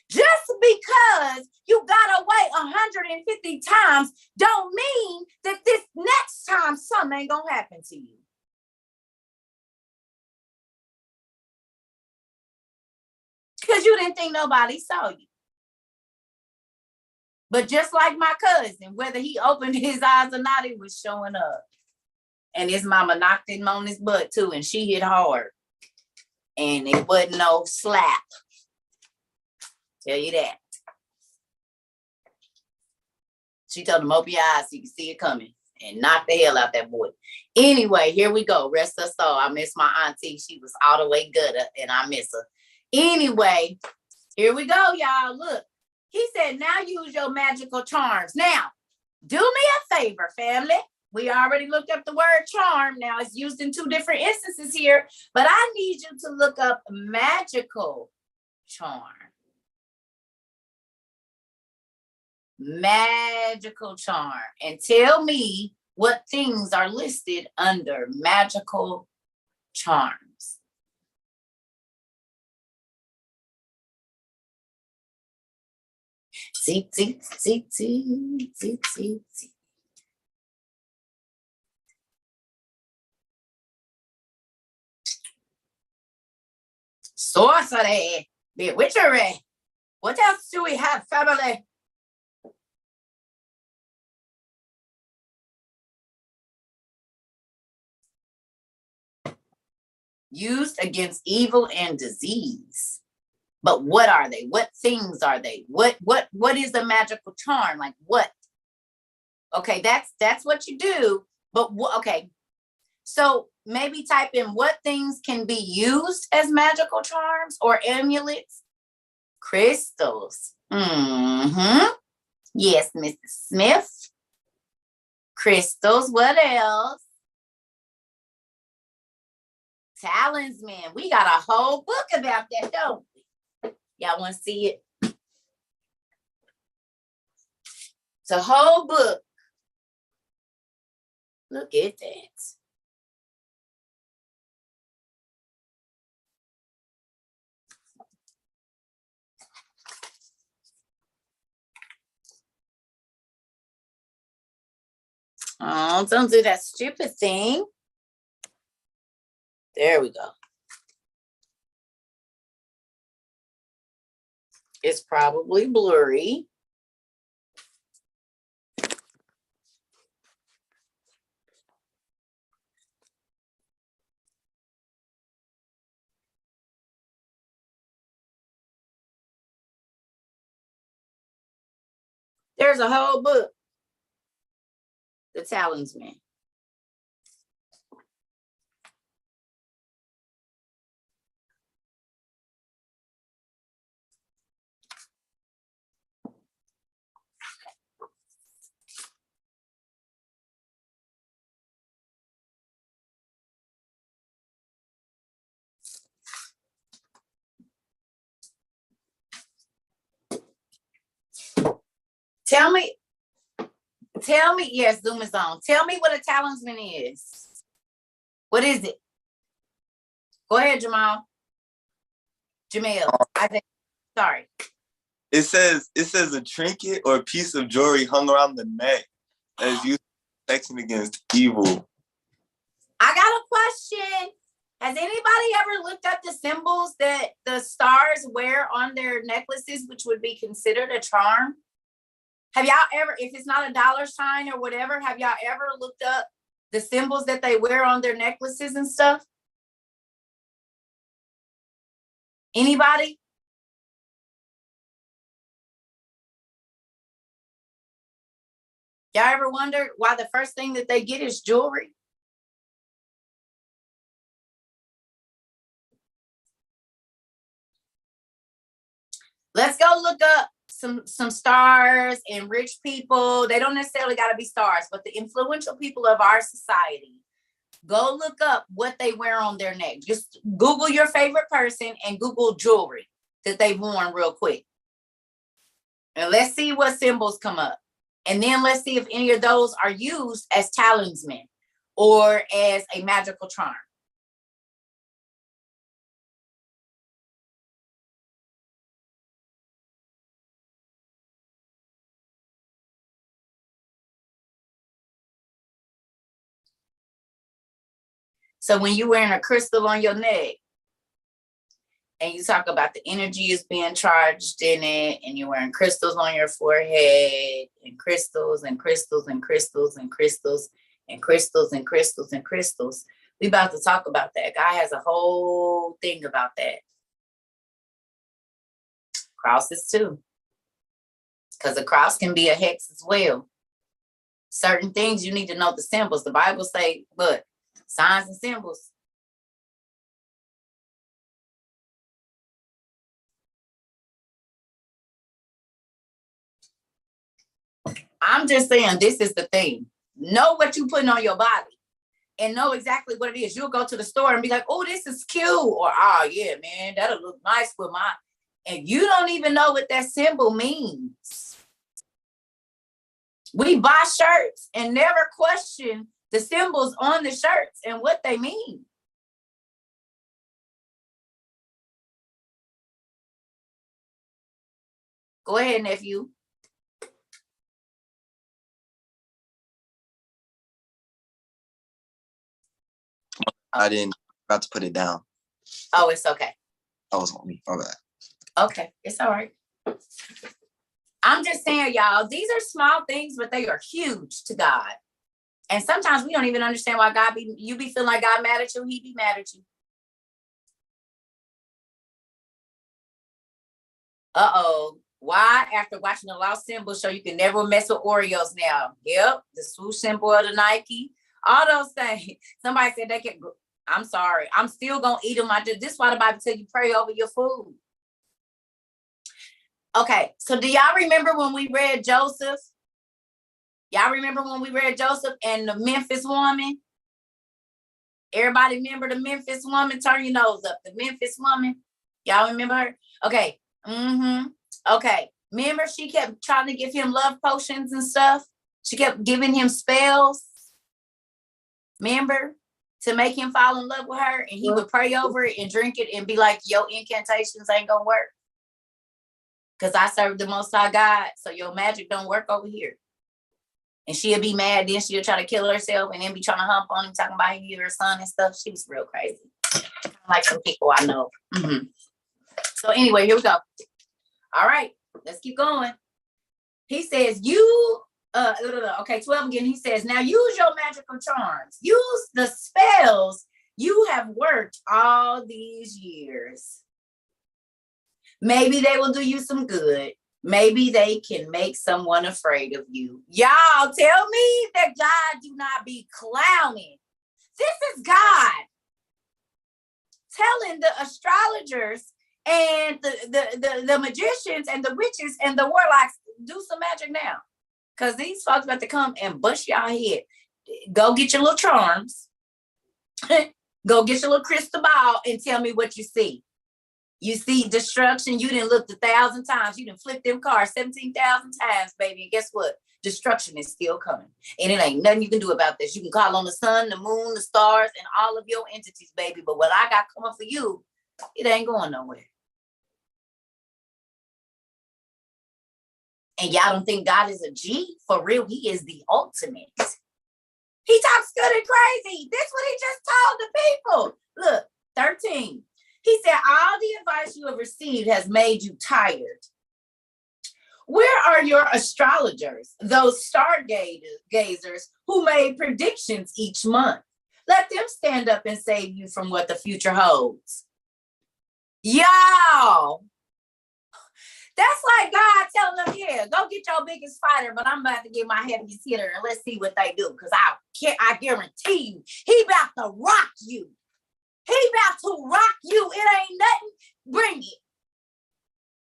Just because you got away 150 times don't mean that this next time something ain't gonna happen to you. Because you didn't think nobody saw you. But just like my cousin, whether he opened his eyes or not, it was showing up. And his mama knocked him on his butt too, and she hit hard. And it wasn't no slap. Tell you that. She told him, open your eyes so you can see it coming. And knock the hell out that boy. Anyway, here we go. Rest her soul. I miss my auntie. She was all the way gutter, and I miss her. Anyway, here we go, y'all. Look. He said, now use your magical charms. Now, do me a favor, family. We already looked up the word charm. Now it's used in 2 different instances here, but I need you to look up magical charm. Magical charm. And tell me what things are listed under magical charms. See. Sorcery, bewitchery. What else do we have, family? Used against evil and disease. But what are they? What things are they? What is a magical charm? Like what? Okay, that's what you do. But okay. So maybe type in what things can be used as magical charms or amulets. Crystals. Yes, Mrs. Smith. Crystals. What else? Talisman. We got a whole book about that, don't we? Y'all want to see it? It's a whole book. Look at that. Oh, don't do that stupid thing. There we go. It's probably blurry. There's a whole book. The Talisman. Tell me, yes, Zoom is on. Tell me what a talisman is. What is it? Go ahead, Jamel. Sorry. It says a trinket or a piece of jewelry hung around the neck as used for protection against evil. I got a question. Has anybody ever looked up the symbols that the stars wear on their necklaces, which would be considered a charm? Have y'all ever, if it's not a dollar sign or whatever, have y'all ever looked up the symbols that they wear on their necklaces and stuff? Anybody? Y'all ever wondered why the first thing that they get is jewelry? Let's go look up some stars and rich people. They don't necessarily got to be stars, but the influential people of our society. Go look up what they wear on their neck. Just Google your favorite person and Google jewelry that they've worn real quick. And let's see what symbols come up. And then let's see if any of those are used as talisman or as a magical charm. So when you're wearing a crystal on your neck and you talk about the energy is being charged in it and you're wearing crystals on your forehead and crystals and crystals and crystals and crystals and crystals and crystals and crystals, we about to talk about that. God has a whole thing about that. Crosses too. Because a cross can be a hex as well. Certain things you need to know the symbols. The Bible say, look, signs and symbols. I'm just saying, this is the thing. Know what you putting on your body and know exactly what it is. You'll go to the store and be like, oh, this is cute. Or, oh, yeah, man, that'll look nice with my, and you don't even know what that symbol means. We buy shirts and never question the symbols on the shirts and what they mean. Go ahead, nephew. I didn't about to put it down. Oh, it's okay. I was on me. My bad. Okay, it's all right. I'm just saying, y'all, these are small things, but they are huge to God. And sometimes we don't even understand why you be feeling like God mad at you, he be mad at you. Uh-oh. Why? After watching the Lost Symbol show, you can never mess with Oreos now. Yep, the swoosh symbol of the Nike, all those things. Somebody said they can, I'm sorry. I'm still going to eat them. This is why the Bible tells you pray over your food. Okay, so do y'all remember when we read Joseph? Y'all remember when we read Joseph and the Memphis woman? Everybody remember the Memphis woman? Turn your nose up. The Memphis woman. Y'all remember her? Okay. Okay. Remember she kept trying to give him love potions and stuff? She kept giving him spells. Remember? To make him fall in love with her, and he would pray over it and drink it and be like, your incantations ain't gonna work. Because I serve the Most High God, so your magic don't work over here. And she'll be mad, then she'll try to kill herself and then be trying to hump on him, talking about he her son and stuff. She was real crazy. Like some people I know. So anyway, here we go. All right, let's keep going. He says, okay, 12 again. He says, now use your magical charms. Use the spells you have worked all these years. Maybe they will do you some good. Maybe they can make someone afraid of you. Y'all tell me that God do not be clowning. This is God telling the astrologers and the magicians and the witches and the warlocks, do some magic now. Because these folks about to come and bust y'all head. Go get your little charms. Go get your little crystal ball and tell me what you see. You see destruction. You didn't look 1,000 times. You didn't flip them cars 17,000 times, baby. And guess what? Destruction is still coming. And it ain't nothing you can do about this. You can call on the sun, the moon, the stars, and all of your entities, baby. But what I got coming for you, it ain't going nowhere. And y'all don't think God is a G? For real, he is the ultimate. He talks good and crazy. This is what he just told the people. Look, 13. He said, all the advice you have received has made you tired. Where are your astrologers, those stargazers who made predictions each month? Let them stand up and save you from what the future holds. Y'all, that's like God telling them, yeah, go get your biggest fighter, but I'm about to get my heaviest hitter and let's see what they do. Because I guarantee you, he about to rock you. He about to rock you. It ain't nothing. Bring it.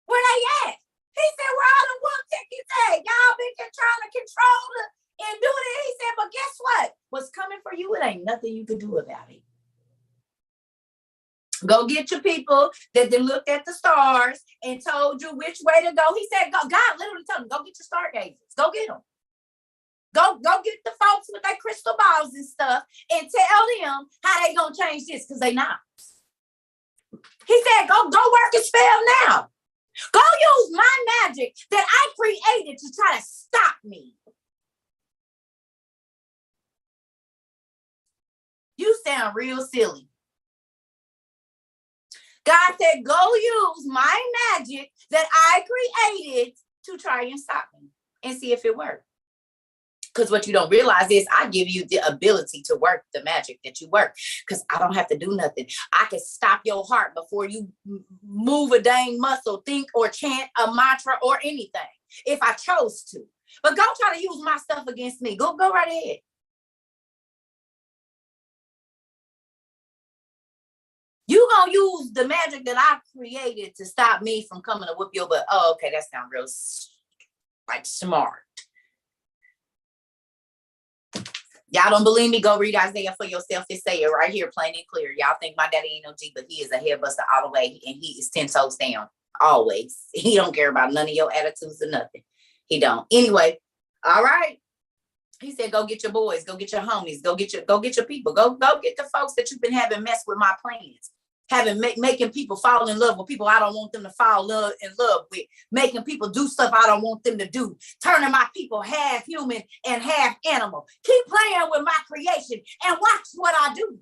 Where they at? He said, where all the one tickets at? Y'all been trying to control it and do it. He said, but guess what? What's coming for you, it ain't nothing you can do about it. Go get your people that they looked at the stars and told you which way to go. He said, go. God literally told him, go get your stargazers. Go get them. Go get the folks with their crystal balls and stuff and tell them how they gonna change this, because they not. He said, go work a spell now. Go use my magic that I created to try to stop me. You sound real silly. God said, go use my magic that I created to try and stop me and see if it works. Because what you don't realize is I give you the ability to work the magic that you work, because I don't have to do nothing. I can stop your heart before you move a dang muscle, think or chant a mantra or anything, if I chose to. But go try to use my stuff against me. Go right ahead. You gonna use the magic that I created to stop me from coming to whoop your butt. Oh, okay, that sounds real like smart. Y'all don't believe me? Go read Isaiah for yourself. It say it right here, plain and clear. Y'all think my daddy ain't no G, but he is a head buster all the way, and he is 10 toes down always. He don't care about none of your attitudes or nothing. He don't. Anyway, all right. He said, go get your boys, go get your homies, go get your people, go get the folks that you've been having mess with my plans. making people fall in love with people I don't want them to fall in love with, making people do stuff I don't want them to do, turning my people half human and half animal. Keep playing with my creation and watch what I do.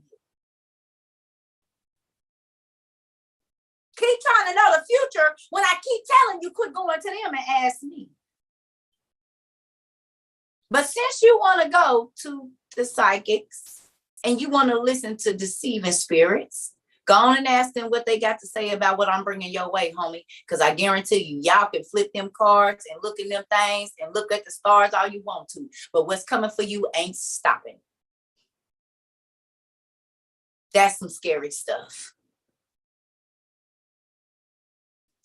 Keep trying to know the future when I keep telling you quit going to them and ask me. But since you want to go to the psychics and you want to listen to deceiving spirits, go on and ask them what they got to say about what I'm bringing your way, homie. Because I guarantee you, y'all can flip them cards and look at them things and look at the stars all you want to. But what's coming for you ain't stopping. That's some scary stuff.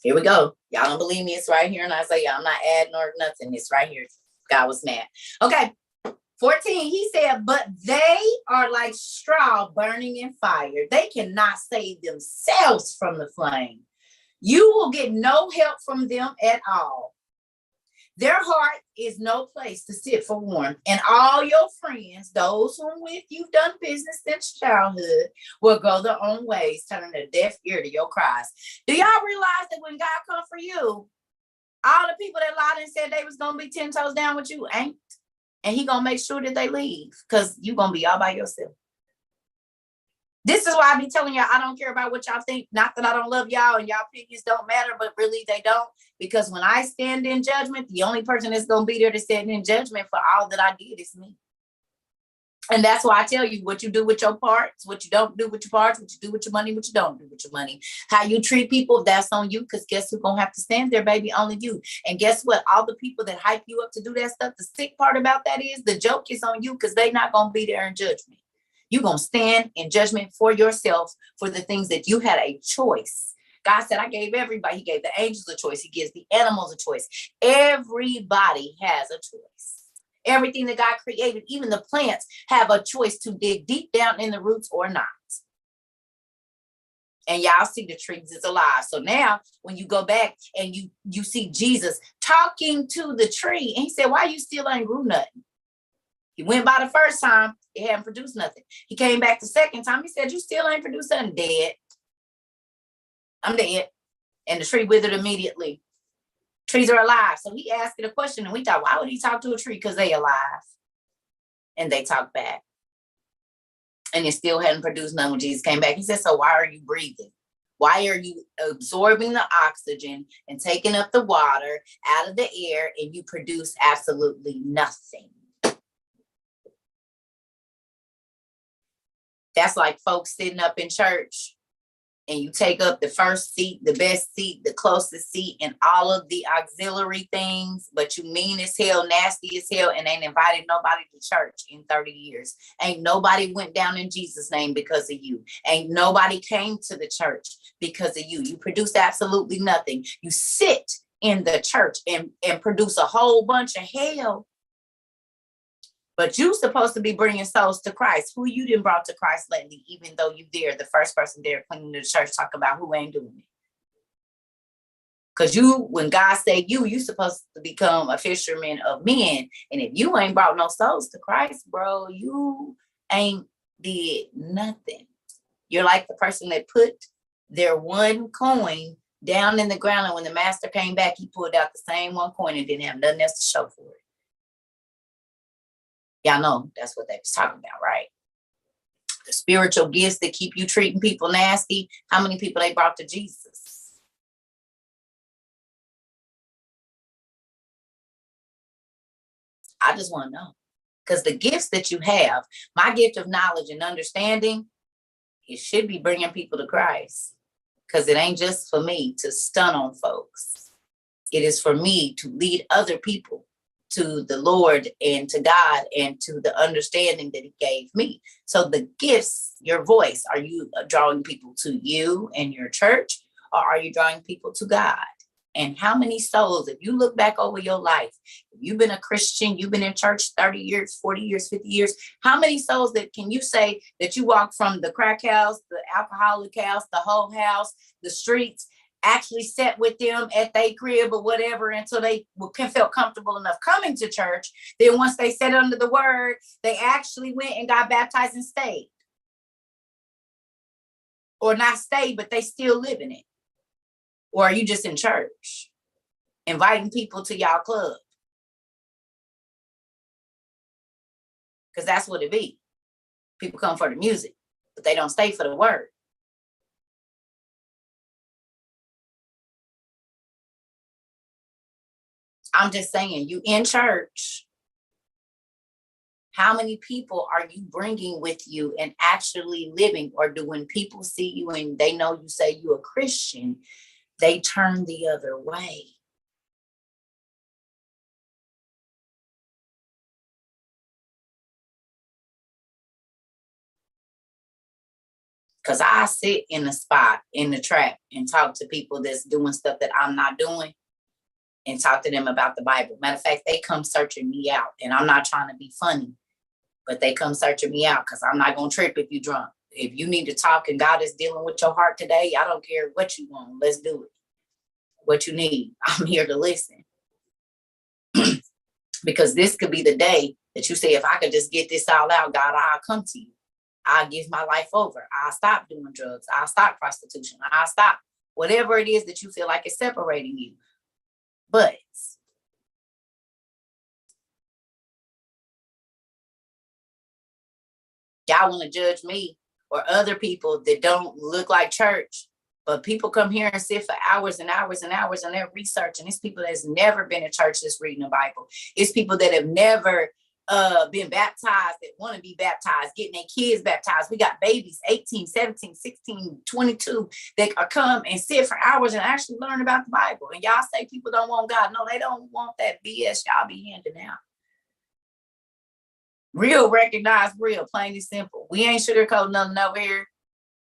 Here we go. Y'all don't believe me? It's right here in Isaiah. I'm not adding or nothing. It's right here. God was mad. Okay. 14, he said, but they are like straw burning in fire. They cannot save themselves from the flame. You will get no help from them at all. Their heart is no place to sit for warmth. And all your friends, those whom with you've done business since childhood, will go their own ways, turning a deaf ear to your cries. Do y'all realize that when God comes for you, all the people that lied and said they was going to be 10 toes down with you ain't? And he gonna make sure that they leave because you gonna be all by yourself. This is why I be telling y'all I don't care about what y'all think. Not that I don't love y'all and y'all opinions don't matter, but really they don't. Because when I stand in judgment, the only person that's gonna be there to stand in judgment for all that I did is me. And that's why I tell you what you do with your parts, what you don't do with your parts, what you do with your money, what you don't do with your money. How you treat people, that's on you, because guess who's going to have to stand there, baby? Only you. And guess what? All the people that hype you up to do that stuff, the sick part about that is the joke is on you because they're not going to be there in judgment. You're going to stand in judgment for yourself for the things that you had a choice. God said, I gave everybody, he gave the angels a choice. He gives the animals a choice. Everybody has a choice. Everything that God created, even the plants, have a choice to dig deep down in the roots or not. And y'all see the trees is alive. So now when you go back and you see Jesus talking to the tree, and he said, why you still ain't grew nothing? He went by the first time, it hadn't produced nothing. He came back the second time, he said, you still ain't produced nothing. Dead. I'm dead. And the tree withered immediately. Trees are alive. So he asked it a question and we thought, why would he talk to a tree? Because they alive. And they talk back. And it still hadn't produced none when Jesus came back. He said, so why are you breathing? Why are you absorbing the oxygen and taking up the water out of the air and you produce absolutely nothing? That's like folks sitting up in church and you take up the first seat, the best seat, the closest seat, and all of the auxiliary things, but you mean as hell, nasty as hell, and ain't invited nobody to church in 30 years. Ain't nobody went down in Jesus' name because of you. Ain't nobody came to the church because of you. You produce absolutely nothing. You sit in the church and produce a whole bunch of hell. But you supposed to be bringing souls to Christ. Who you done brought to Christ lately, even though you there, the first person there cleaning the church, talking about who ain't doing it. Because when God said you supposed to become a fisherman of men. And if you ain't brought no souls to Christ, bro, you ain't did nothing. You're like the person that put their one coin down in the ground. And when the master came back, he pulled out the same one coin and didn't have nothing else to show for it. Y'all know that's what they was talking about, right? The spiritual gifts that keep you treating people nasty. How many people they brought to Jesus? I just want to know. Because the gifts that you have, my gift of knowledge and understanding, it should be bringing people to Christ. Because it ain't just for me to stun on folks. It is for me to lead other people to the Lord and to God and to the understanding that he gave me. So the gifts, your voice, are you drawing people to you and your church, or are you drawing people to God? And how many souls, if you look back over your life, if you've been a Christian, you've been in church 30 years, 40 years, 50 years, how many souls that can you say that you walk from the crack house, the alcoholic house, the whole house, the streets, actually sat with them at their crib or whatever until they felt comfortable enough coming to church. Then once they sat under the word, they actually went and got baptized and stayed. Or not stay, but they still live in it? Or are you just in church, inviting people to y'all club? Because that's what it be. People come for the music, but they don't stay for the word. I'm just saying, you in church, how many people are you bringing with you and actually living? Or do when people see you and they know you say you're a Christian, they turn the other way? Because I sit in the spot, in the trap, and talk to people that's doing stuff that I'm not doing and talk to them about the Bible. Matter of fact, they come searching me out, and I'm not trying to be funny, but they come searching me out because I'm not going to trip if you drunk. If you need to talk and God is dealing with your heart today, I don't care what you want. Let's do it. What you need. I'm here to listen. Because this could be the day that you say, if I could just get this all out, God, I'll come to you. I'll give my life over. I'll stop doing drugs. I'll stop prostitution. I'll stop whatever it is that you feel like is separating you. But y'all want to judge me or other people that don't look like church, but people come here and sit for hours and hours and hours and they're researching. It's people that's never been in church that's reading the Bible. It's people that have never been baptized, that want to be baptized, getting their kids baptized. We got babies 18, 17, 16, 22 that are come and sit for hours and actually learn about the Bible. And y'all say people don't want God. No, they don't want that BS y'all be handing out. Real recognize real, plain and simple. We ain't sugarcoating nothing over here.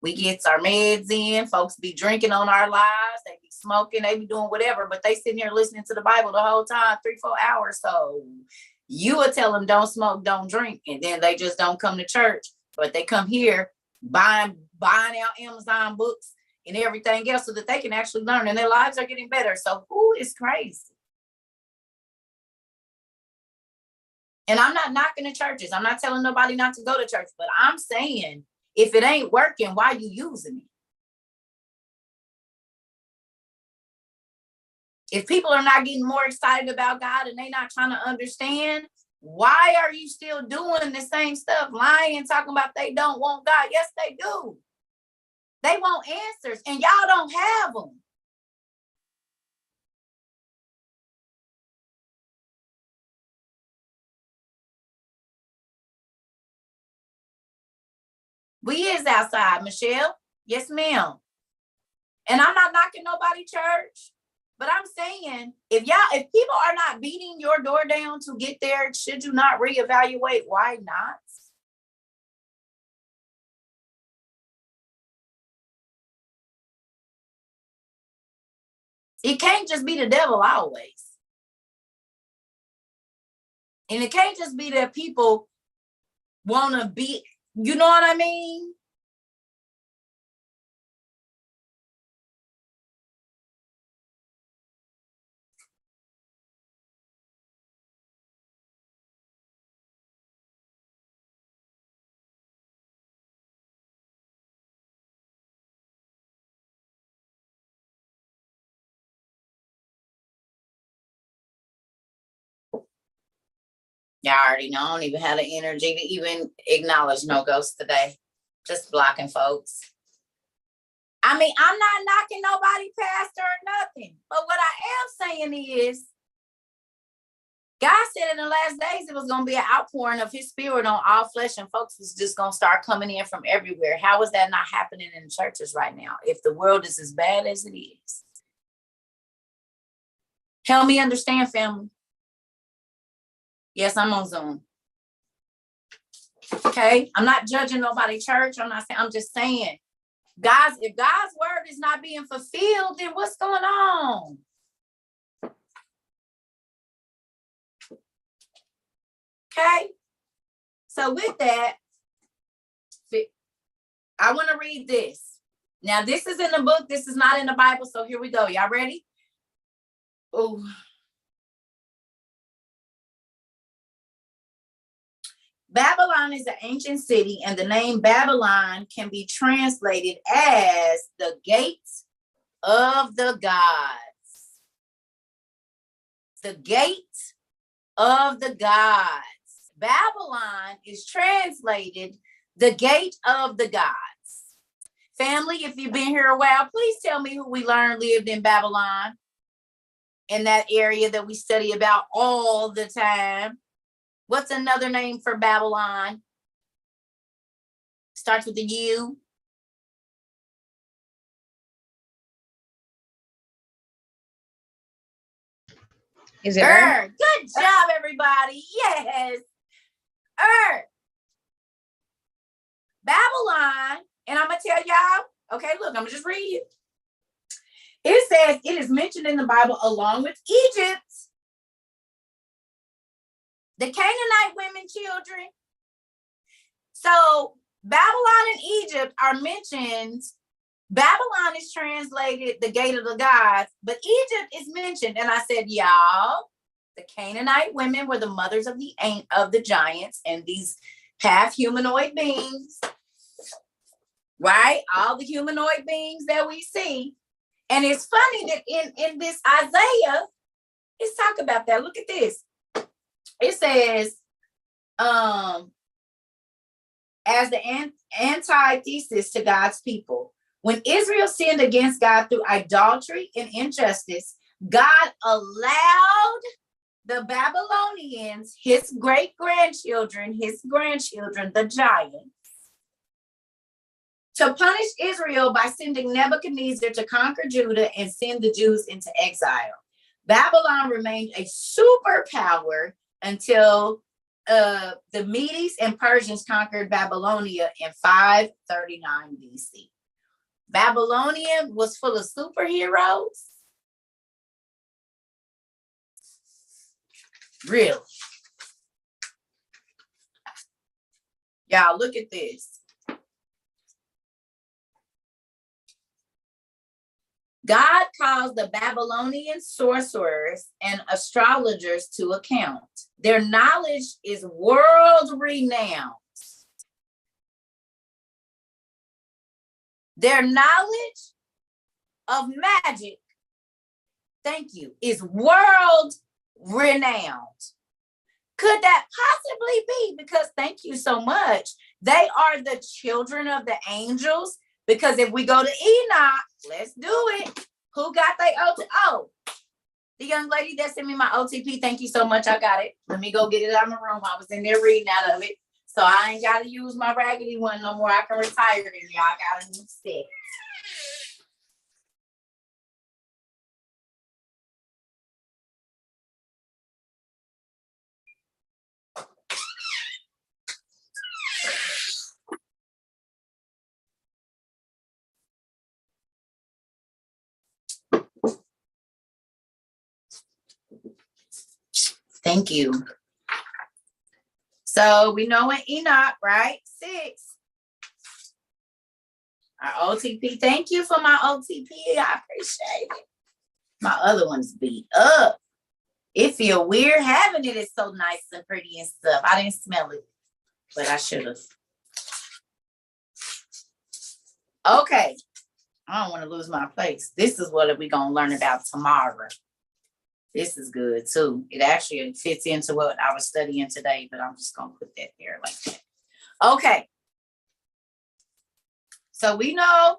We get our meds in. Folks be drinking on our lives. They be smoking. They be doing whatever, but they sitting here listening to the Bible the whole time, 3-4 hours. So you would tell them don't smoke, don't drink, and then they just don't come to church. But they come here buying out Amazon books and everything else so that they can actually learn, and their lives are getting better. So who is crazy? And I'm not knocking the churches. I'm not telling nobody not to go to church, but I'm saying if it ain't working, why are you using it? If people are not getting more excited about God and they not trying to understand, why are you still doing the same stuff, lying and talking about they don't want God? Yes, they do. They want answers and y'all don't have them. We is outside, Michelle. Yes, ma'am. And I'm not knocking nobody church, but I'm saying if people are not beating your door down to get there, should you not reevaluate? Why not? It can't just be the devil always. And it can't just be that people want to be, you know what I mean? Y'all already know I don't even have the energy to even acknowledge no ghosts today. Just blocking folks. I mean, I'm not knocking nobody pastor or nothing. But what I am saying is, God said in the last days it was going to be an outpouring of his spirit on all flesh, and folks was just going to start coming in from everywhere. How is that not happening in churches right now if the world is as bad as it is? Help me understand, family. Yes, I'm on Zoom. Okay, I'm not judging nobody church. I'm just saying, guys, if God's word is not being fulfilled, then what's going on? Okay, so with that, I want to read this. Now, this is in the book. This is not in the Bible. So here we go. Y'all ready? Oh. Babylon is an ancient city, and the name Babylon can be translated as the gates of the gods. The gate of the gods. Babylon is translated the gate of the gods. Family, if you've been here a while, please tell me who we learned lived in Babylon, in that area that we study about all the time. What's another name for Babylon? Starts with a U. Is it Ur? Good job, everybody. Yes. Babylon, and I'm going to tell y'all, okay, look, I'm going to just read it. It says it is mentioned in the Bible along with Egypt, the Canaanite women, children. So Babylon and Egypt are mentioned. Babylon is translated the gate of the gods, but Egypt is mentioned. And I said, y'all, the Canaanite women were the mothers of the giants and these half humanoid beings, right? All the humanoid beings that we see. And it's funny that in this Isaiah, let's talk about that. Look at this. It says, as the antithesis to God's people, when Israel sinned against God through idolatry and injustice, God allowed the Babylonians, his great-grandchildren, the giants, to punish Israel by sending Nebuchadnezzar to conquer Judah and send the Jews into exile. Babylon remained a superpower until the Medes and Persians conquered Babylonia in 539 BC. Babylonian was full of superheroes. Really? Y'all, look at this. God caused the Babylonian sorcerers and astrologers to account. Their knowledge is world renowned. Their knowledge of magic, thank you, is world renowned. Could that possibly be because, thank you so much, they are the children of the angels? Because if we go to Enoch, let's do it. Who got their OTP? Oh, the young lady that sent me my OTP. Thank you so much. I got it. Let me go get it out of my room. I was in there reading out of it. So I ain't got to use my raggedy one no more. I can retire it. Y'all got a new set. Thank you. So we know in Enoch, right? 6. Our OTP. Thank you for my OTP. I appreciate it. My other one's beat up. It feel weird having it. It's so nice and pretty and stuff. I didn't smell it, but I should have. Okay. I don't want to lose my place. This is what we're going to learn about tomorrow. This is good too. It actually fits into what I was studying today, but I'm just going to put that there like that. Okay. So we know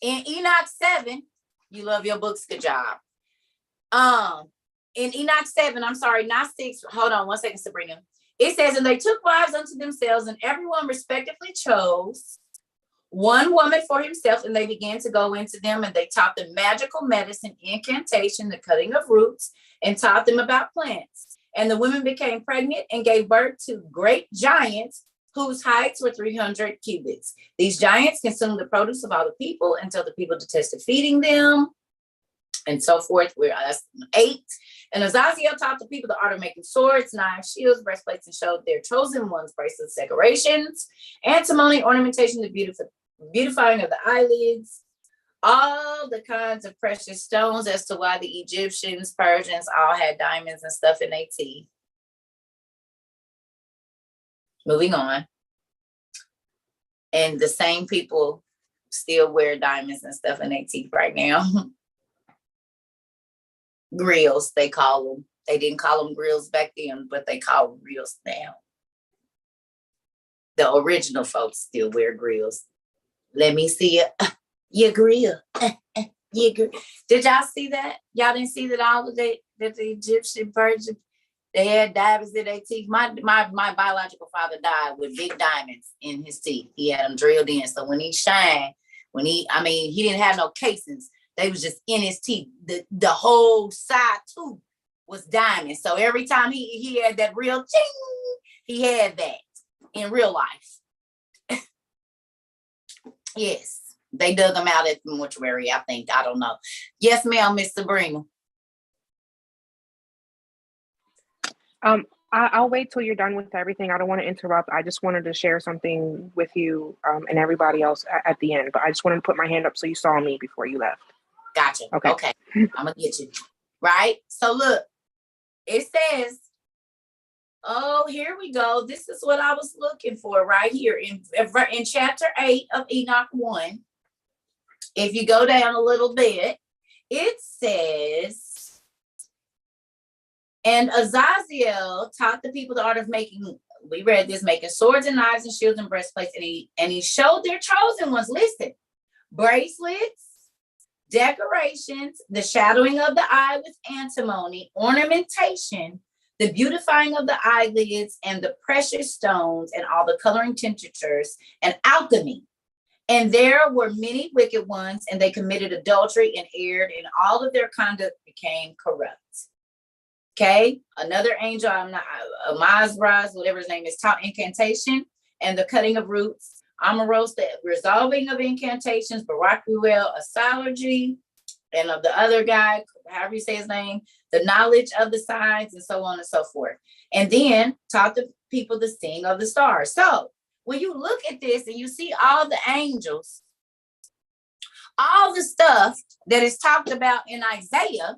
in Enoch 7, you love your books. Good job. In Enoch 7, I'm sorry, not 6. Hold on 1 second, Sabrina. It says, and they took wives unto themselves, and everyone respectively chose one woman for himself, and they began to go into them, and they taught them magical medicine, incantation, the cutting of roots, and taught them about plants. And the women became pregnant and gave birth to great giants whose heights were 300 cubits. These giants consumed the produce of all the people until the people detested feeding them, and so forth. We're 8. And Azazel taught the people the art of making swords, knives, shields, breastplates, and showed their chosen ones bracelets, decorations, antimony, ornamentation, the beautifying of the eyelids, all the kinds of precious stones, as to why the Egyptians, Persians all had diamonds and stuff in their teeth. Moving on. And the same people still wear diamonds and stuff in their teeth right now. Grills, they call them. They didn't call them grills back then, but they call them grills now. The original folks still wear grills. Let me see it. Your grill. Your grill. Did y'all see that? Y'all didn't see that all of that the Egyptian version, they had diamonds in their teeth. My biological father died with big diamonds in his teeth. He had them drilled in. So when he shined, he didn't have no casings. They was just in his teeth. The whole side tooth was diamonds. So every time he had that real ching, he had that in real life. Yes. They dug them out at the mortuary, I think. I don't know. Yes, ma'am, Miss Sabrina. I'll wait till you're done with everything. I don't want to interrupt. I just wanted to share something with you and everybody else at the end. But I just wanted to put my hand up so you saw me before you left. Gotcha. Okay. I'm going to get you. Right? So look, it says, oh, here we go. This is what I was looking for right here in chapter 8 of Enoch 1. If you go down a little bit, it says, and Azazel taught the people the art of making, we read this, making swords and knives and shields and breastplates, and he showed their chosen ones, listen, bracelets, decorations, the shadowing of the eye with antimony, ornamentation, the beautifying of the eyelids, and the precious stones, and all the coloring tinctures, and alchemy. And there were many wicked ones, and they committed adultery and erred, and all of their conduct became corrupt. Okay, another angel, Amazraz, whatever his name is, taught incantation and the cutting of roots. Amaros, the resolving of incantations. Barakuel, astrology, and of the other guy, however you say his name, the knowledge of the signs, and so on and so forth. And then taught the people to sing of the stars. So when you look at this and you see all the angels, all the stuff that is talked about in Isaiah,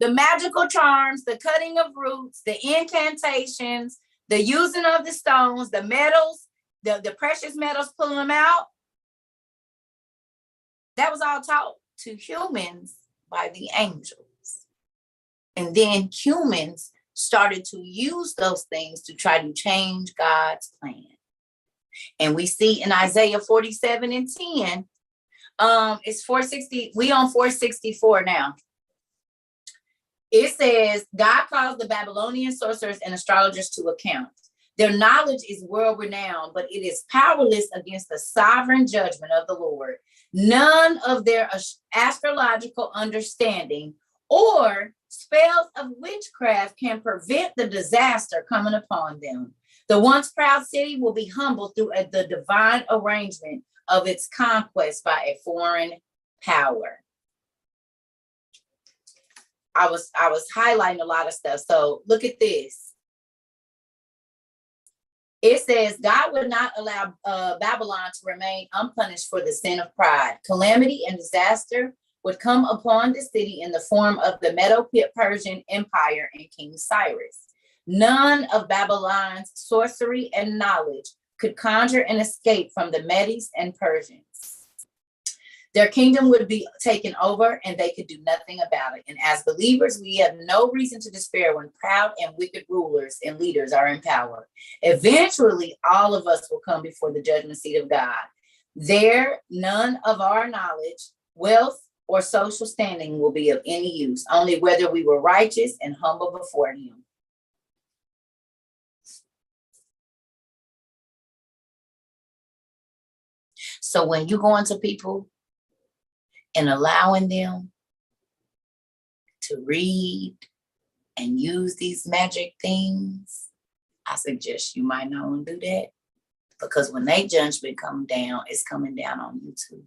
the magical charms, the cutting of roots, the incantations, the using of the stones, the metals, the precious metals, pulling them out, that was all taught to humans by the angels. And then humans started to use those things to try to change God's plan. And we see in Isaiah 47 and 10, it's 460, we on 464 now. It says, God calls the Babylonian sorcerers and astrologers to account. Their knowledge is world renowned, but it is powerless against the sovereign judgment of the Lord. None of their astrological understanding or spells of witchcraft can prevent the disaster coming upon them. The once proud city will be humbled through the divine arrangement of its conquest by a foreign power. I was highlighting a lot of stuff. So look at this. It says God would not allow Babylon to remain unpunished for the sin of pride. Calamity and disaster would come upon the city in the form of the Medo-Persian Empire and King Cyrus. None of Babylon's sorcery and knowledge could conjure an escape from the Medes and Persians. Their kingdom would be taken over and they could do nothing about it. And as believers, we have no reason to despair when proud and wicked rulers and leaders are in power. Eventually, all of us will come before the judgment seat of God. There, none of our knowledge, wealth, or social standing will be of any use, only whether we were righteous and humble before him. So when you go into people and allowing them to read and use these magic things, I suggest you might not want to do that, because when they judgment come down, it's coming down on you too.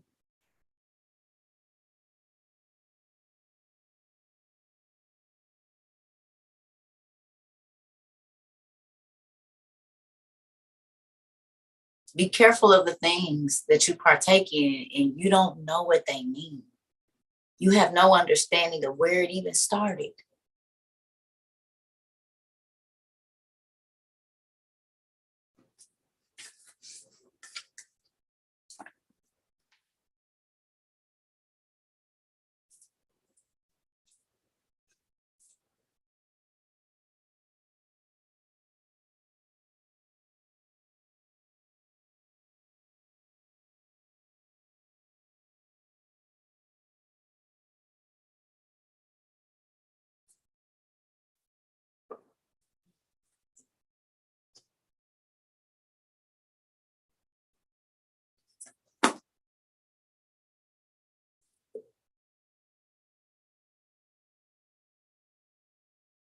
Be careful of the things that you partake in and you don't know what they mean. You have no understanding of where it even started.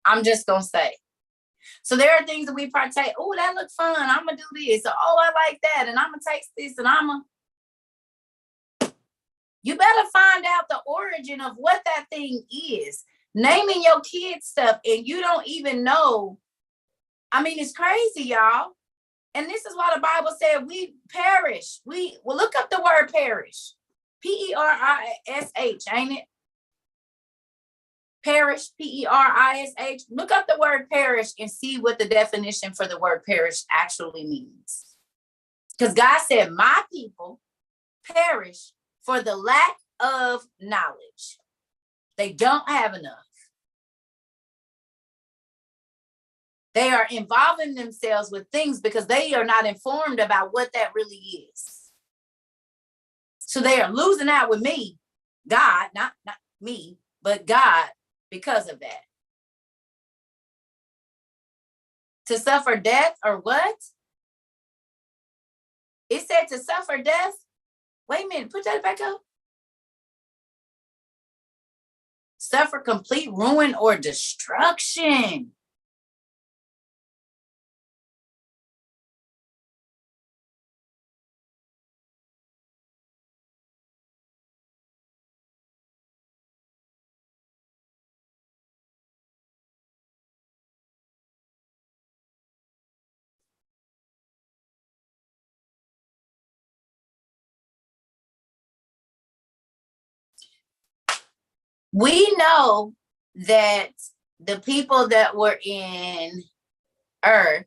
I'm just gonna say. So there are things that we partake. Oh, that looks fun. I'm gonna do this. Oh, I like that, and I'm gonna taste this, and you better find out the origin of what that thing is. Naming your kids stuff, and you don't even know. I mean, it's crazy, y'all. And this is why the Bible said we perish. Well, look up the word perish. Perish, ain't it? Perish, perish. Look up the word perish and see what the definition for the word perish actually means. Because God said, my people perish for the lack of knowledge. They don't have enough. They are involving themselves with things because they are not informed about what that really is. So they are losing out with me, God, not me, but God, because of that. To suffer death or what? It said to suffer death. Wait a minute, put that back up. Suffer complete ruin or destruction. We know that the people that were in Earth,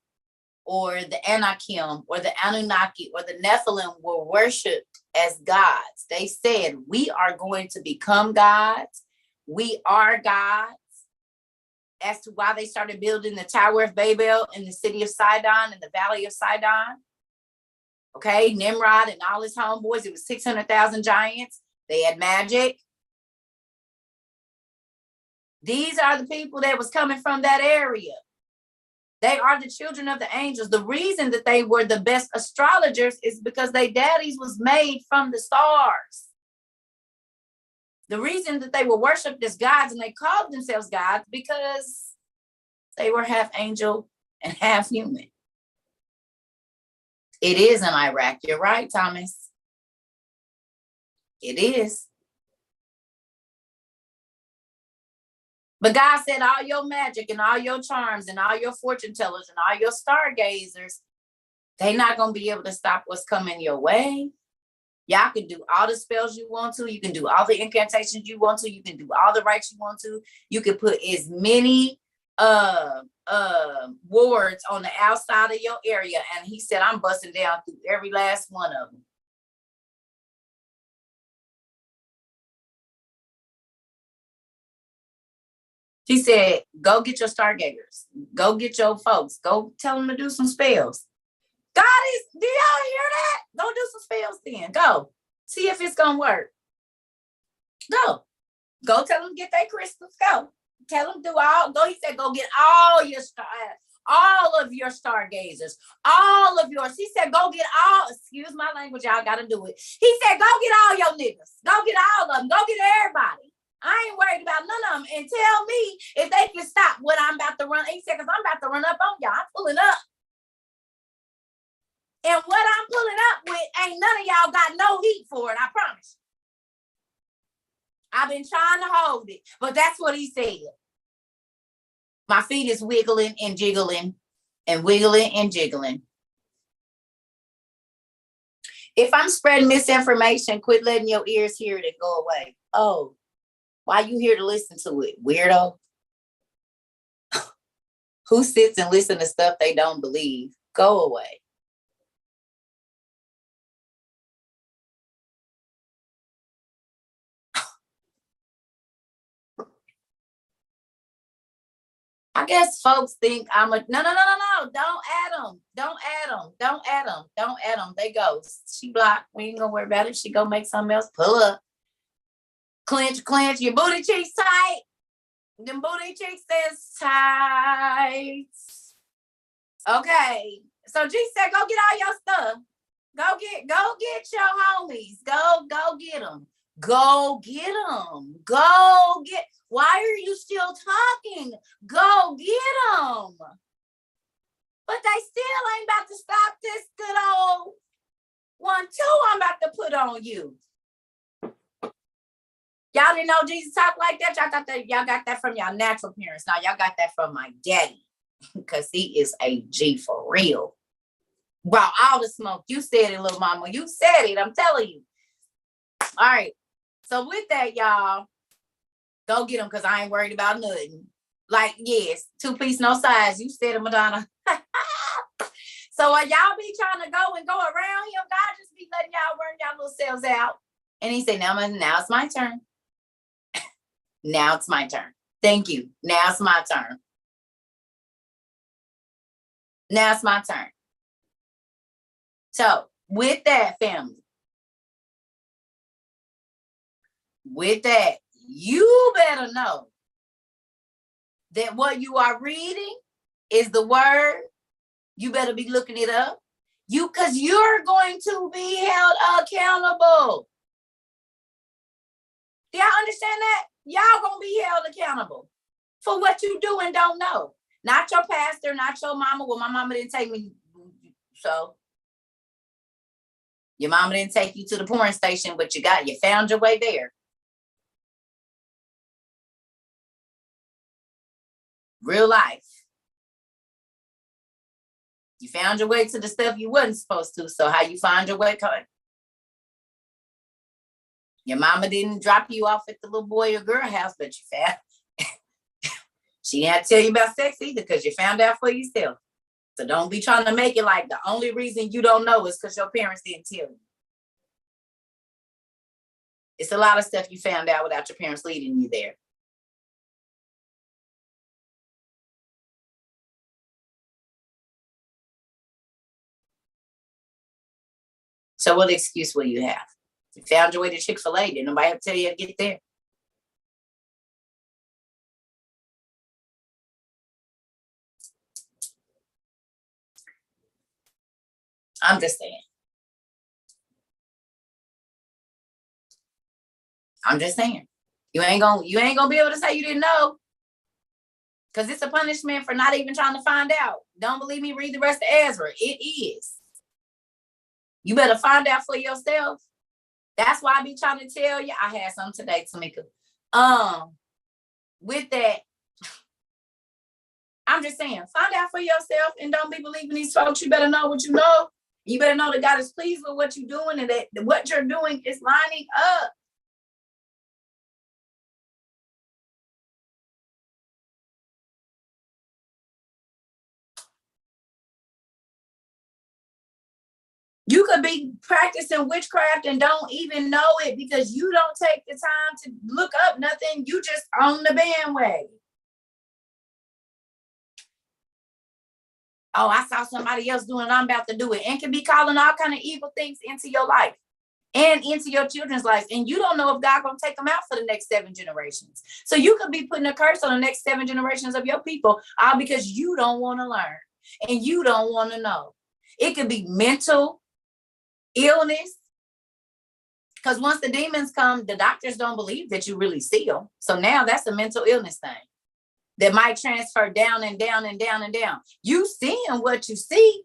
or the Anakim, or the Anunnaki, or the Nephilim were worshipped as gods. They said, we are going to become gods. We are gods. As to why they started building the Tower of Babel in the city of Sidon, in the valley of Sidon. Okay, Nimrod and all his homeboys, it was 600,000 giants. They had magic. These are the people that was coming from that area. They are the children of the angels. The reason that they were the best astrologers is because their daddies was made from the stars. The reason that they were worshipped as gods and they called themselves gods because they were half angel and half human. It is in Iraq. You're right, Thomas. It is. But God said all your magic and all your charms and all your fortune tellers and all your stargazers, they're not going to be able to stop what's coming your way. Y'all can do all the spells you want to. You can do all the incantations you want to. You can do all the rites you want to. You can put as many wards on the outside of your area. And he said, I'm busting down through every last one of them. He said, go get your stargazers. Go get your folks. Go tell them to do some spells. God is, do y'all hear that? Go do some spells then. Go. See if it's going to work. Go. Go tell them to get their crystals. Go. Tell them he said, go get all of your stargazers, all of yours. He said, go get all, excuse my language, y'all got to do it. He said, go get all your niggas. Go get all of them. Go get everybody. I ain't worried about none of them. And tell me if they can stop what I'm about to run. He said, because I'm about to run up on y'all. I'm pulling up. And what I'm pulling up with ain't none of y'all got no heat for it, I promise. I've been trying to hold it, but that's what he said. My feet is wiggling and jiggling and wiggling and jiggling. If I'm spreading misinformation, quit letting your ears hear it and go away. Oh, why you here to listen to it, weirdo? Who sits and listens to stuff they don't believe? Go away. I guess folks think I'm a, no. Don't add them. Don't add them. They go. She blocked. We ain't gonna worry about it. She gonna make something else. Pull up. Clench. Your booty cheeks tight. Them booty cheeks is tight. Okay. So G said, go get all your stuff. Go get your homies. Go get them. Go get them. Go get. Why are you still talking? Go get them. But they still ain't about to stop this good old 1-2 I'm about to put on you. Y'all didn't know Jesus talked like that? Y'all got that from y'all natural parents. Now y'all got that from my daddy. Because he is a G for real. Brought all the smoke. You said it, little mama. You said it. I'm telling you. All right. So with that, y'all, go get them because I ain't worried about nothing. Like, yes, 2-piece, no size. You said it, Madonna. So while y'all be trying to go and go around him, God just be letting y'all burn y'all little selves out. And he said, now it's my turn. Now it's my turn. Thank you. Now it's my turn. Now it's my turn. So with that, family, with that, you better know that what you are reading is the word. You better be looking it up. Because you're going to be held accountable. Do y'all understand that? Y'all gonna be held accountable for what you do and don't know. Not your pastor, not your mama. Well, my mama didn't take me. So your mama didn't take you to the porn station, but you found your way there. Real life. You found your way to the stuff you wasn't supposed to. So how you find your way coming? Your mama didn't drop you off at the little boy or girl house, but you found. She didn't have to tell you about sex either because you found out for yourself. So don't be trying to make it like the only reason you don't know is because your parents didn't tell you. It's a lot of stuff you found out without your parents leading you there. So what excuse will you have? You found your way to Chick-fil-A. Didn't nobody have to tell you to get there? I'm just saying. I'm just saying. You ain't gonna be able to say you didn't know. Because it's a punishment for not even trying to find out. Don't believe me? Read the rest of Ezra. It is. You better find out for yourself. That's why I be trying to tell you. I had some today, Tamika. With that, I'm just saying, find out for yourself and don't be believing these folks. You better know what you know. You better know that God is pleased with what you're doing and that what you're doing is lining up. You could be practicing witchcraft and don't even know it because you don't take the time to look up nothing. You just on the bandwagon. Oh, I saw somebody else doing it. I'm about to do it. And can be calling all kind of evil things into your life and into your children's lives. And you don't know if God gonna take them out for the next 7 generations. So you could be putting a curse on the next 7 generations of your people, all because you don't want to learn and you don't want to know. It could be mental illness. Because once the demons come, the doctors don't believe that you really see them. So now that's a mental illness thing that might transfer down and down and down and down. You seeing what you see.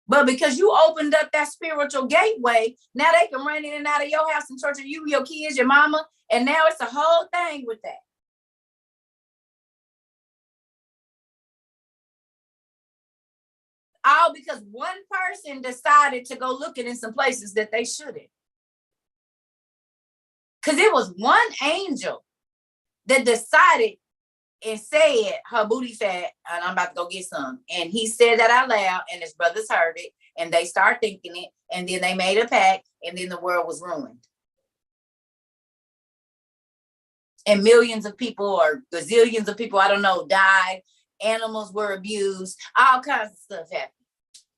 But because you opened up that spiritual gateway, now they can run in and out of your house and torture you, your kids, your mama. And now it's a whole thing with that. All because one person decided to go looking in some places that they shouldn't. Because it was one angel that decided and said her booty fat and I'm about to go get some. And he said that out loud and his brothers heard it and they started thinking it and then they made a pact and then the world was ruined. And millions of people or gazillions of people, I don't know, died. Animals were abused. All kinds of stuff happened.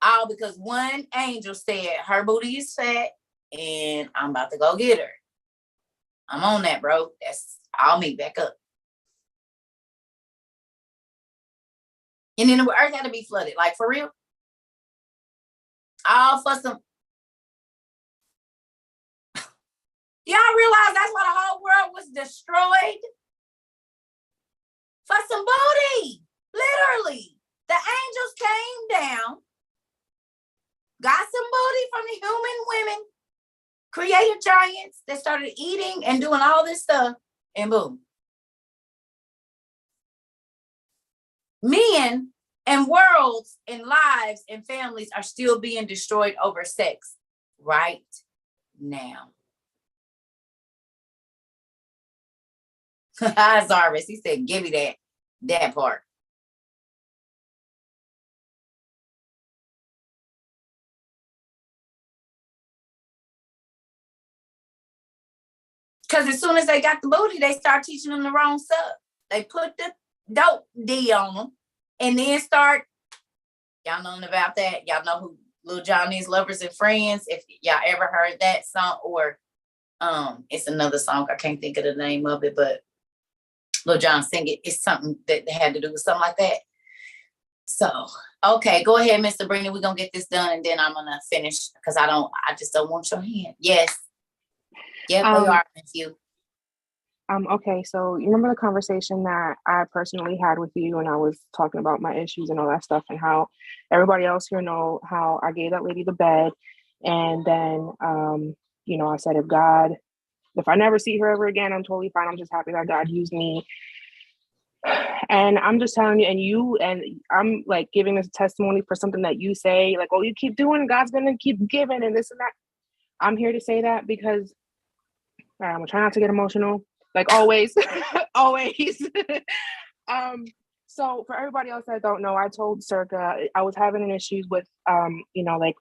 All because one angel said her booty is fat and I'm about to go get her. I'm on that, bro. I'll meet back up. And then the earth had to be flooded, like for real. All for some. Y'all realize that's why the whole world was destroyed? For some booty. Literally. The angels came down, got some booty from the human women, created giants that started eating and doing all this stuff, and boom. Men and worlds and lives and families are still being destroyed over sex right now. Zarvis, he said, give me that part. Because as soon as they got the booty, they start teaching them the wrong stuff. They put the dope D on them and then start, y'all know about that? Y'all know who Lil Johnny's Lovers and Friends, if y'all ever heard that song, or it's another song, I can't think of the name of it, but Lil Jon sing it. It's something that had to do with something like that. So, okay, go ahead, Miss Sabrina. We're gonna get this done and then I'm gonna finish because I just don't want your hand. Yes. Yep, they are with you. Okay, so you remember the conversation that I personally had with you, and I was talking about my issues and all that stuff, and how everybody else here know how I gave that lady the bed, and then I said if I never see her ever again, I'm totally fine. I'm just happy that God used me. And I'm just telling you, and I'm like giving this testimony for something that you say, like, oh, you keep doing, God's gonna keep giving and this and that. I'm here to say that because I'm gonna try not to get emotional, like always, always. So for everybody else that don't know, I told Cerca I was having an issues with, like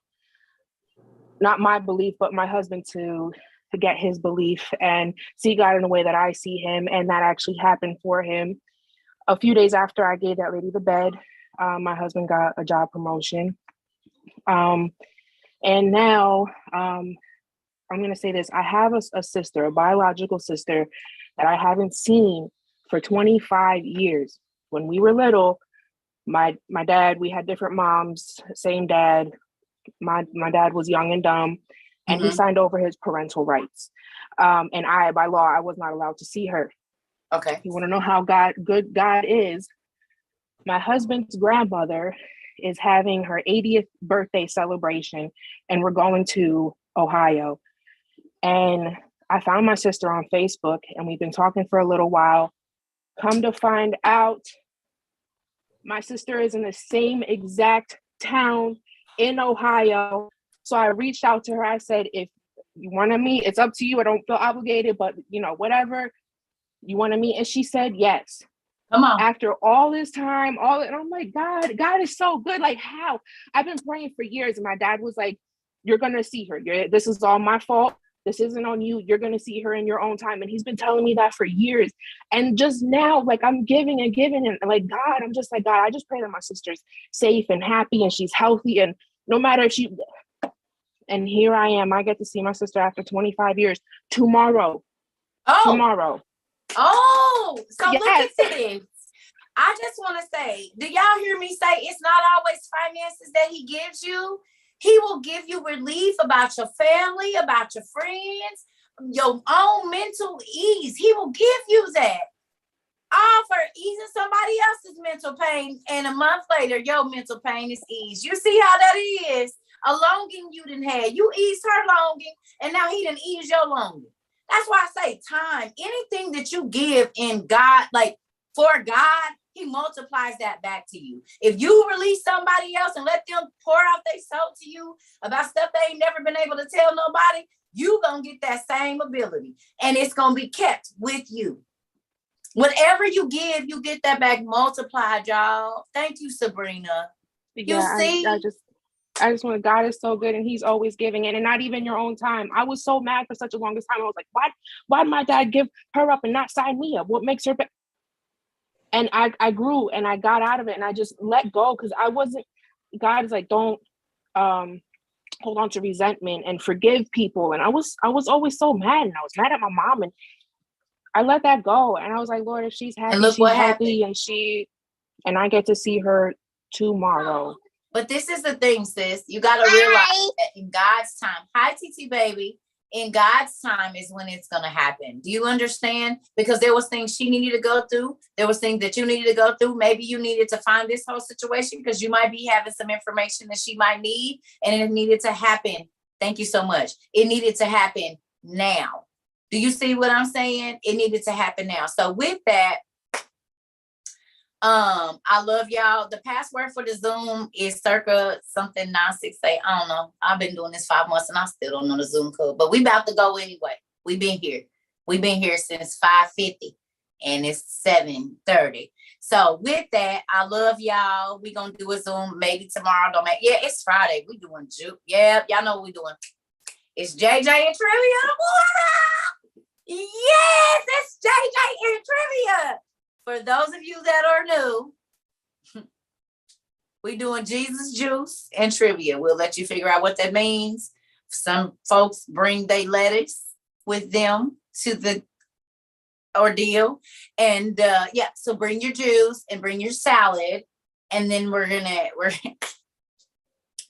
not my belief, but my husband to get his belief and see God in the way that I see him, and that actually happened for him. A few days after I gave that lady the bed, my husband got a job promotion, and now. I'm going to say this. I have a sister, a biological sister that I haven't seen for 25 years. When we were little, my dad, we had different moms, same dad. My dad was young and dumb, and he signed over his parental rights. And by law, I was not allowed to see her. Okay. You want to know how good God is? My husband's grandmother is having her 80th birthday celebration, and we're going to Ohio. And I found my sister on Facebook, and we've been talking for a little while. Come to find out, my sister is in the same exact town in Ohio. So I reached out to her. I said, if you want to meet, it's up to you. I don't feel obligated, but whatever you want to meet. And she said, yes. Come on. After all this time, and I'm like, God is so good. Like, how? I've been praying for years. And my dad was like, you're going to see her. This is all my fault. This isn't on you. You're going to see her in your own time. And he's been telling me that for years. And just now, like, I'm giving and giving. And like, God, I'm just like, God, I just pray that my sister's safe and happy and she's healthy. And no matter if and here I am. I get to see my sister after 25 years tomorrow. Tomorrow. Oh, so yes. Look at this. I just want to say, do y'all hear me say it's not always finances that he gives you? He will give you relief about your family, about your friends, your own mental ease. He will give you that. All for easing somebody else's mental pain. And a month later, your mental pain is eased. You see how that is? A longing you didn't have. You eased her longing, and now he didn't ease your longing. That's why I say time. Anything that you give in God, like for God, he multiplies that back to you. If you release somebody else and let them pour out their soul to you about stuff they ain't never been able to tell nobody, you gonna get that same ability, and it's gonna be kept with you. Whatever you give, you get that back multiplied, y'all. Thank you, Sabrina. Yeah, you see? I just want, God is so good, and he's always giving it, and not even your own time. I was so mad for such a longest time. I was like, why did my dad give her up and not sign me up? What makes her And I grew and I got out of it, and I just let go, because God is like, don't hold on to resentment and forgive people. And I was always so mad, and I was mad at my mom, and I let that go. And I was like, Lord, if she's happy, and look she's what healthy, happened. and I get to see her tomorrow. But this is the thing, sis. You got to realize that in God's time. Hi, TT baby. in God's time is when it's going to happen. Do you understand? Because there was things she needed to go through. There was things that you needed to go through. Maybe you needed to find this whole situation because you might be having some information that she might need, and it needed to happen. Thank you so much. It needed to happen now. Do you see what I'm saying? It needed to happen now. So with that, I love y'all. The password for the Zoom is circa something 968. I don't know. I've been doing this 5 months and I still don't know the Zoom code, but we about to go anyway. We've been here. We've been here since 5:50 and it's 7:30. So with that, I love y'all. We gonna do a Zoom maybe tomorrow. Don't make, yeah, it's Friday. We doing juke. Yeah, y'all know what we doing. It's JJ and Trivia. Yes, it's JJ and Trivia. For those of you that are new, we doing Jesus juice and trivia. We'll let you figure out what that means. Some folks bring their letters with them to the ordeal. And yeah, so bring your juice and bring your salad. And then we're gonna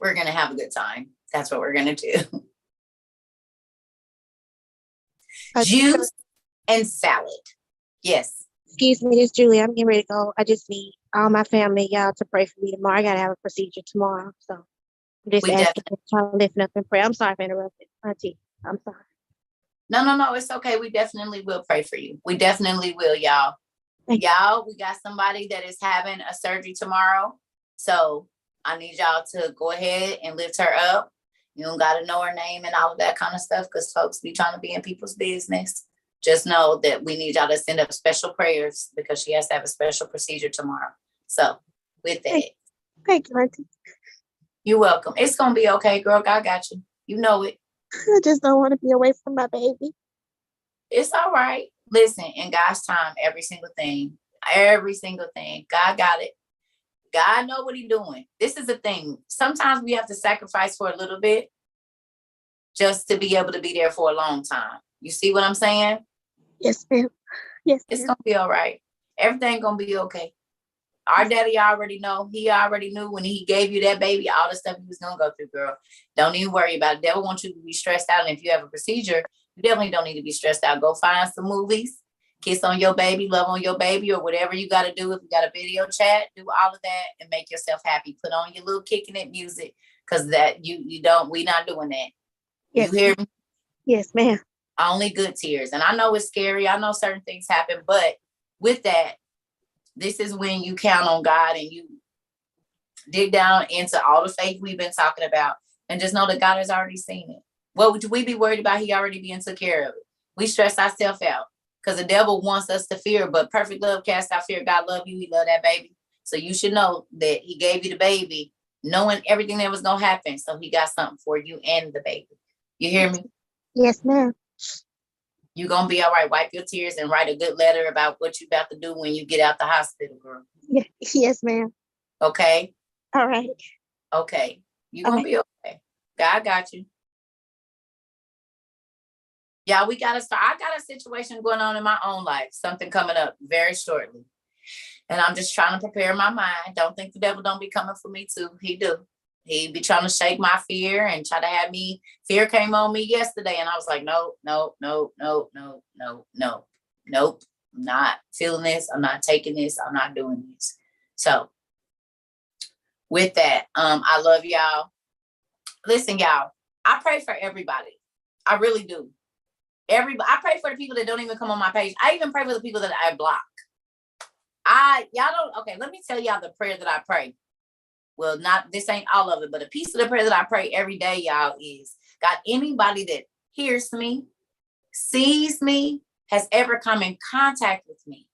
have a good time. That's what we're gonna do. Juice and salad. Yes. Excuse me, this is Julie. I'm getting ready to go. I just need all my family, y'all, to pray for me tomorrow. I gotta have a procedure tomorrow, so I'm just asking y'all lifting up in prayer. I'm sorry for interrupting, Auntie. I'm sorry. No, it's okay. We definitely will pray for you. We definitely will, y'all. Y'all, we got somebody that is having a surgery tomorrow, so I need y'all to go ahead and lift her up. You don't gotta know her name and all of that kind of stuff, because folks be trying to be in people's business. Just know that we need y'all to send up special prayers because she has to have a special procedure tomorrow. So with that. Thank you, Auntie. You're welcome. It's going to be okay, girl. God got you. You know it. I just don't want to be away from my baby. It's all right. Listen, in God's time, every single thing, God got it. God know what he's doing. This is the thing. Sometimes we have to sacrifice for a little bit just to be able to be there for a long time. You see what I'm saying? Yes, ma'am. Yes, it's gonna be all right. Everything gonna be okay. Our daddy already know. He already knew when he gave you that baby, all the stuff he was gonna go through, girl. Don't even worry about it. Devil wants you to be stressed out. And if you have a procedure, you definitely don't need to be stressed out. Go find some movies, kiss on your baby, love on your baby, or whatever you got to do. If you got a video chat, do all of that and make yourself happy. Put on your little kicking it music, because that we not doing that. Yes, you hear me? Yes, ma'am. Only good tears. And I know it's scary. I know certain things happen, but with that, this is when you count on God and you dig down into all the faith we've been talking about, and just know that God has already seen it. What would we be worried about? He already being took care of it. We stress ourselves out because the devil wants us to fear, but perfect love casts out fear. God love you. He love that baby. So you should know that he gave you the baby, knowing everything that was going to happen. So he got something for you and the baby. You hear me? Yes, ma'am. You're going to be all right. Wipe your tears and write a good letter about what you're about to do when you get out the hospital, girl. Yes, ma'am. Okay? All right. Okay. You're going to be okay. God got you. Yeah, we got to start. I got a situation going on in my own life. Something coming up very shortly. And I'm just trying to prepare my mind. Don't think the devil don't be coming for me too. He do. He be trying to shake my fear and try to have me. Fear came on me yesterday and I was like, no. Nope. I'm not feeling this. I'm not taking this. I'm not doing this. So with that, I love y'all. Listen, y'all, I pray for everybody. I really do. I pray for the people that don't even come on my page. I even pray for the people that I block. Let me tell y'all the prayer that I pray. Well, this ain't all of it, but a piece of the prayer that I pray every day, y'all, is God, anybody that hears me, sees me, has ever come in contact with me,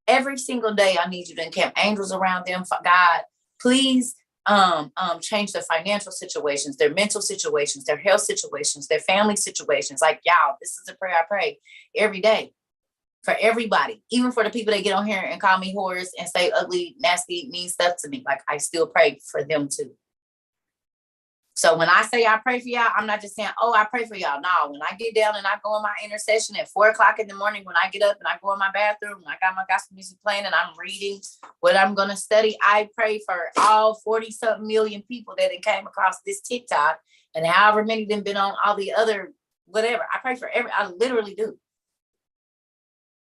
every single day, I need you to encamp angels around them. God, please change their financial situations, their mental situations, their health situations, their family situations. Like, y'all, this is a prayer I pray every day for everybody, even for the people that get on here and call me whores and say ugly, nasty, mean stuff to me. Like, I still pray for them too. So when I say I pray for y'all, I'm not just saying, oh, I pray for y'all. No, when I get down and I go in my intercession at 4:00 in the morning, when I get up and I go in my bathroom and I got my gospel music playing and I'm reading what I'm going to study, I pray for all 40-something million people that came across this TikTok and however many of them been on all the other whatever. I pray for I literally do.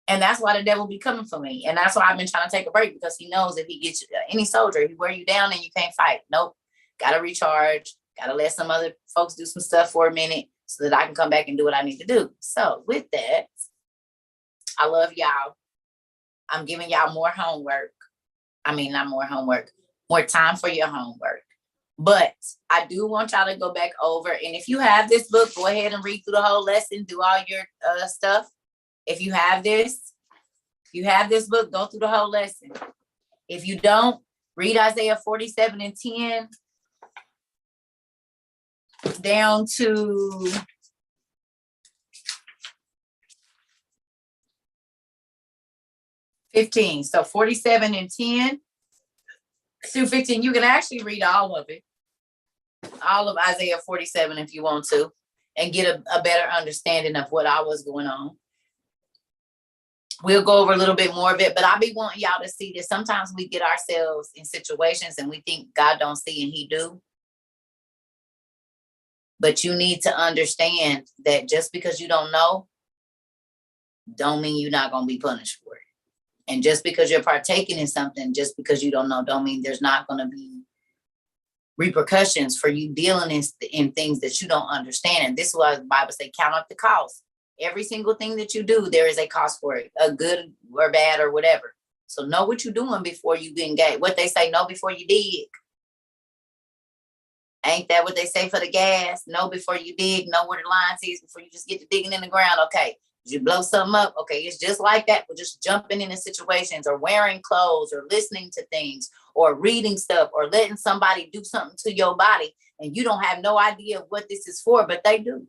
And that's why the devil be coming for me. And that's why I've been trying to take a break, because he knows if he gets any soldier, he wear you down and you can't fight. Nope. Got to recharge. Got to let some other folks do some stuff for a minute so that I can come back and do what I need to do. So with that, I love y'all. I'm giving y'all more homework. I mean, not more homework, more time for your homework. But I do want y'all to go back over. And if you have this book, go ahead and read through the whole lesson, do all your stuff. If you have this book, go through the whole lesson. If you don't, read Isaiah 47 and 10 down to $15. So 47 and 10 through 15. You can actually read all of it. All of Isaiah 47 if you want to, and get a better understanding of what all was going on. We'll go over a little bit more of it, but I'll be wanting y'all to see that sometimes we get ourselves in situations and we think God don't see and he do. But you need to understand that just because you don't know, don't mean you're not going to be punished for it. And just because you're partaking in something, just because you don't know, don't mean there's not going to be repercussions for you dealing in things that you don't understand. And this is why the Bible say, count up the cost. Every single thing that you do, there is a cost for it, a good or bad or whatever. So know what you're doing before you get engaged. What they say, know before you dig. Ain't that what they say for the gas? Know before you dig, know where the lines is before you just get to digging in the ground. Okay, did you blow something up? Okay, it's just like that. We're just jumping into situations or wearing clothes or listening to things or reading stuff or letting somebody do something to your body. And you don't have no idea what this is for, but they do.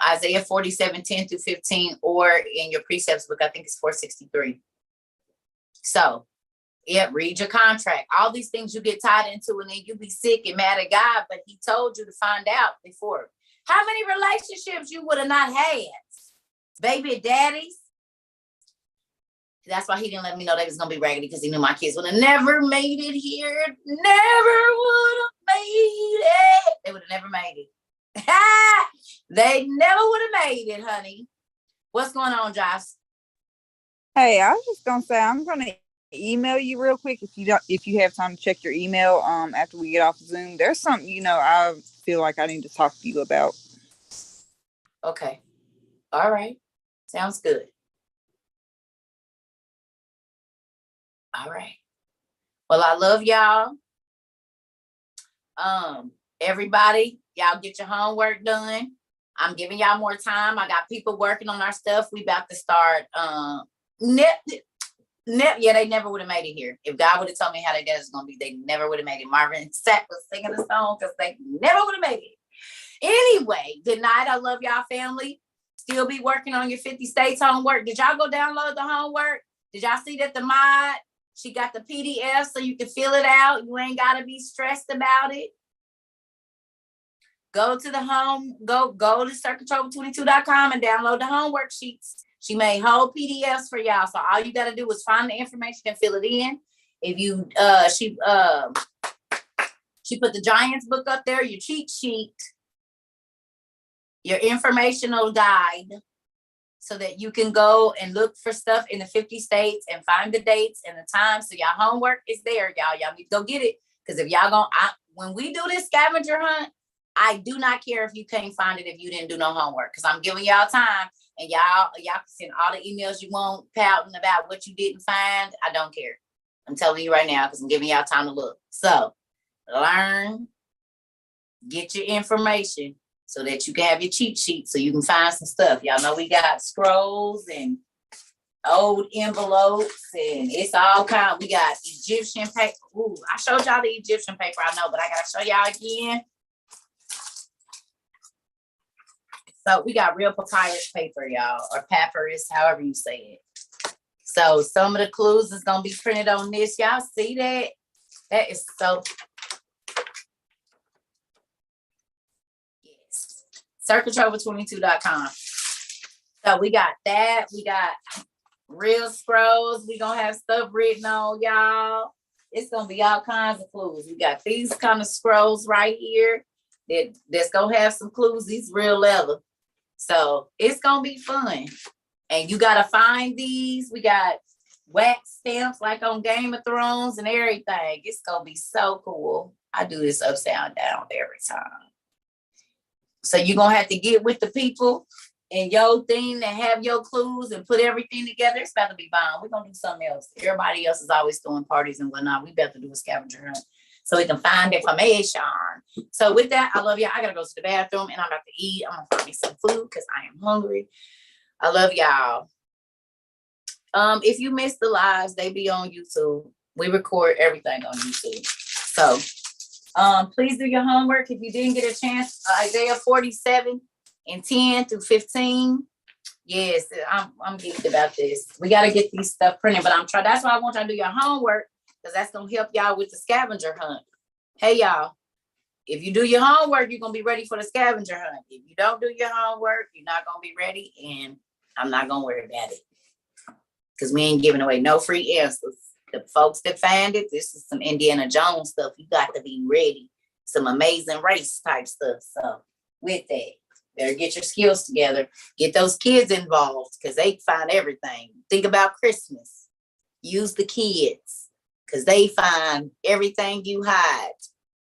Isaiah 47, 10 through 15, or in your precepts book, I think it's 463. So, yeah, read your contract. All these things you get tied into, and then you be sick and mad at God, but he told you to find out before. How many relationships you would have not had? Baby daddies. That's why he didn't let me know they was going to be raggedy, because he knew my kids would have never made it here. Never would have made it. They would have never made it. They never would have made it, honey. What's going on, Josh? Hey, I was just gonna say I'm gonna email you real quick if you have time to check your email after we get off Zoom. There's something I feel like I need to talk to you about. Okay. All right. Sounds good. All right. Well, I love y'all. Everybody, y'all get your homework done. I'm giving y'all more time. I got people working on our stuff. We about to start yeah, they never would have made it here. If God would have told me how their dad was gonna be, they never would have made it. Marvin Sapp was singing the song because they never would have made it. Anyway, good night. I love y'all, family. Still be working on your 50 states homework. Did y'all go download the homework? Did y'all see that the mod, she got the PDF so you can fill it out? You ain't gotta be stressed about it. Go to the go to cercatrova22.com and download the homework sheets. She made whole PDFs for y'all. So all you got to do is find the information and fill it in. If you, she put the Giants book up there, your cheat sheet, your informational guide, so that you can go and look for stuff in the 50 states and find the dates and the times. So y'all homework is there, y'all. Y'all need to go get it. Because if y'all when we do this scavenger hunt, I do not care if you can't find it if you didn't do no homework. Because I'm giving y'all time. And y'all can send all the emails you want, pouting about what you didn't find. I don't care. I'm telling you right now, because I'm giving y'all time to look. So learn, get your information so that you can have your cheat sheet so you can find some stuff. Y'all know we got scrolls and old envelopes and it's all kind. We got Egyptian paper. Ooh, I showed y'all the Egyptian paper, I know, but I gotta show y'all again. So we got real papyrus paper, y'all, or papyrus, however you say it. So some of the clues is gonna be printed on this. Y'all see that? That is so. Yes. Cercatrova22.com. So we got that. We got real scrolls. We gonna have stuff written on, y'all. It's gonna be all kinds of clues. We got these kind of scrolls right here that's gonna have some clues. These real leather. So it's gonna be fun. And you gotta find these. We got wax stamps like on Game of Thrones and everything. It's gonna be so cool. I do this upside down every time. So you're gonna have to get with the people and your thing that have your clues and put everything together. It's about to be bomb. We're gonna do something else. Everybody else is always throwing parties and whatnot. We about to do a scavenger hunt so we can find information. So with that, I love y'all. I gotta go to the bathroom and I'm about to eat. I'm gonna find me some food because I am hungry. I love y'all. If you missed the lives, they be on YouTube. We record everything on YouTube. So please do your homework. If you didn't get a chance, Isaiah 47 and 10 through 15. Yes, I'm geeked about this. We got to get these stuff printed, but I'm trying. That's why I want y'all to do your homework, because that's going to help y'all with the scavenger hunt. Hey, y'all, if you do your homework, you're going to be ready for the scavenger hunt. If you don't do your homework, you're not going to be ready, and I'm not going to worry about it, because we ain't giving away no free answers. The folks that find it, this is some Indiana Jones stuff. You got to be ready. Some Amazing Race type stuff. So with that, better get your skills together. Get those kids involved, because they find everything. Think about Christmas. Use the kids, because they find everything you hide.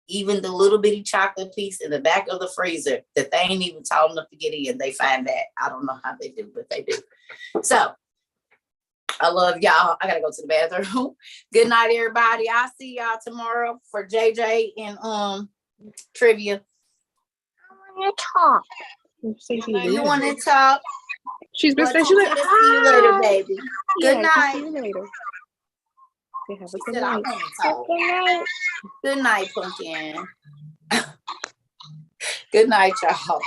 Even the little bitty chocolate piece in the back of the freezer that they ain't even tall enough to get in. They find that. I don't know how they do, but they do. So I love y'all. I gotta go to the bathroom. Good night, everybody. I'll see y'all tomorrow for JJ and trivia. I want to talk. You want to talk? She's been Well, saying, she's like, Tina, see you later, "Ah." baby. Yeah, Good night. see you later. Okay, have a She good said, I night. want to talk. Good night. Good night, Pumpkin. Good night, y'all.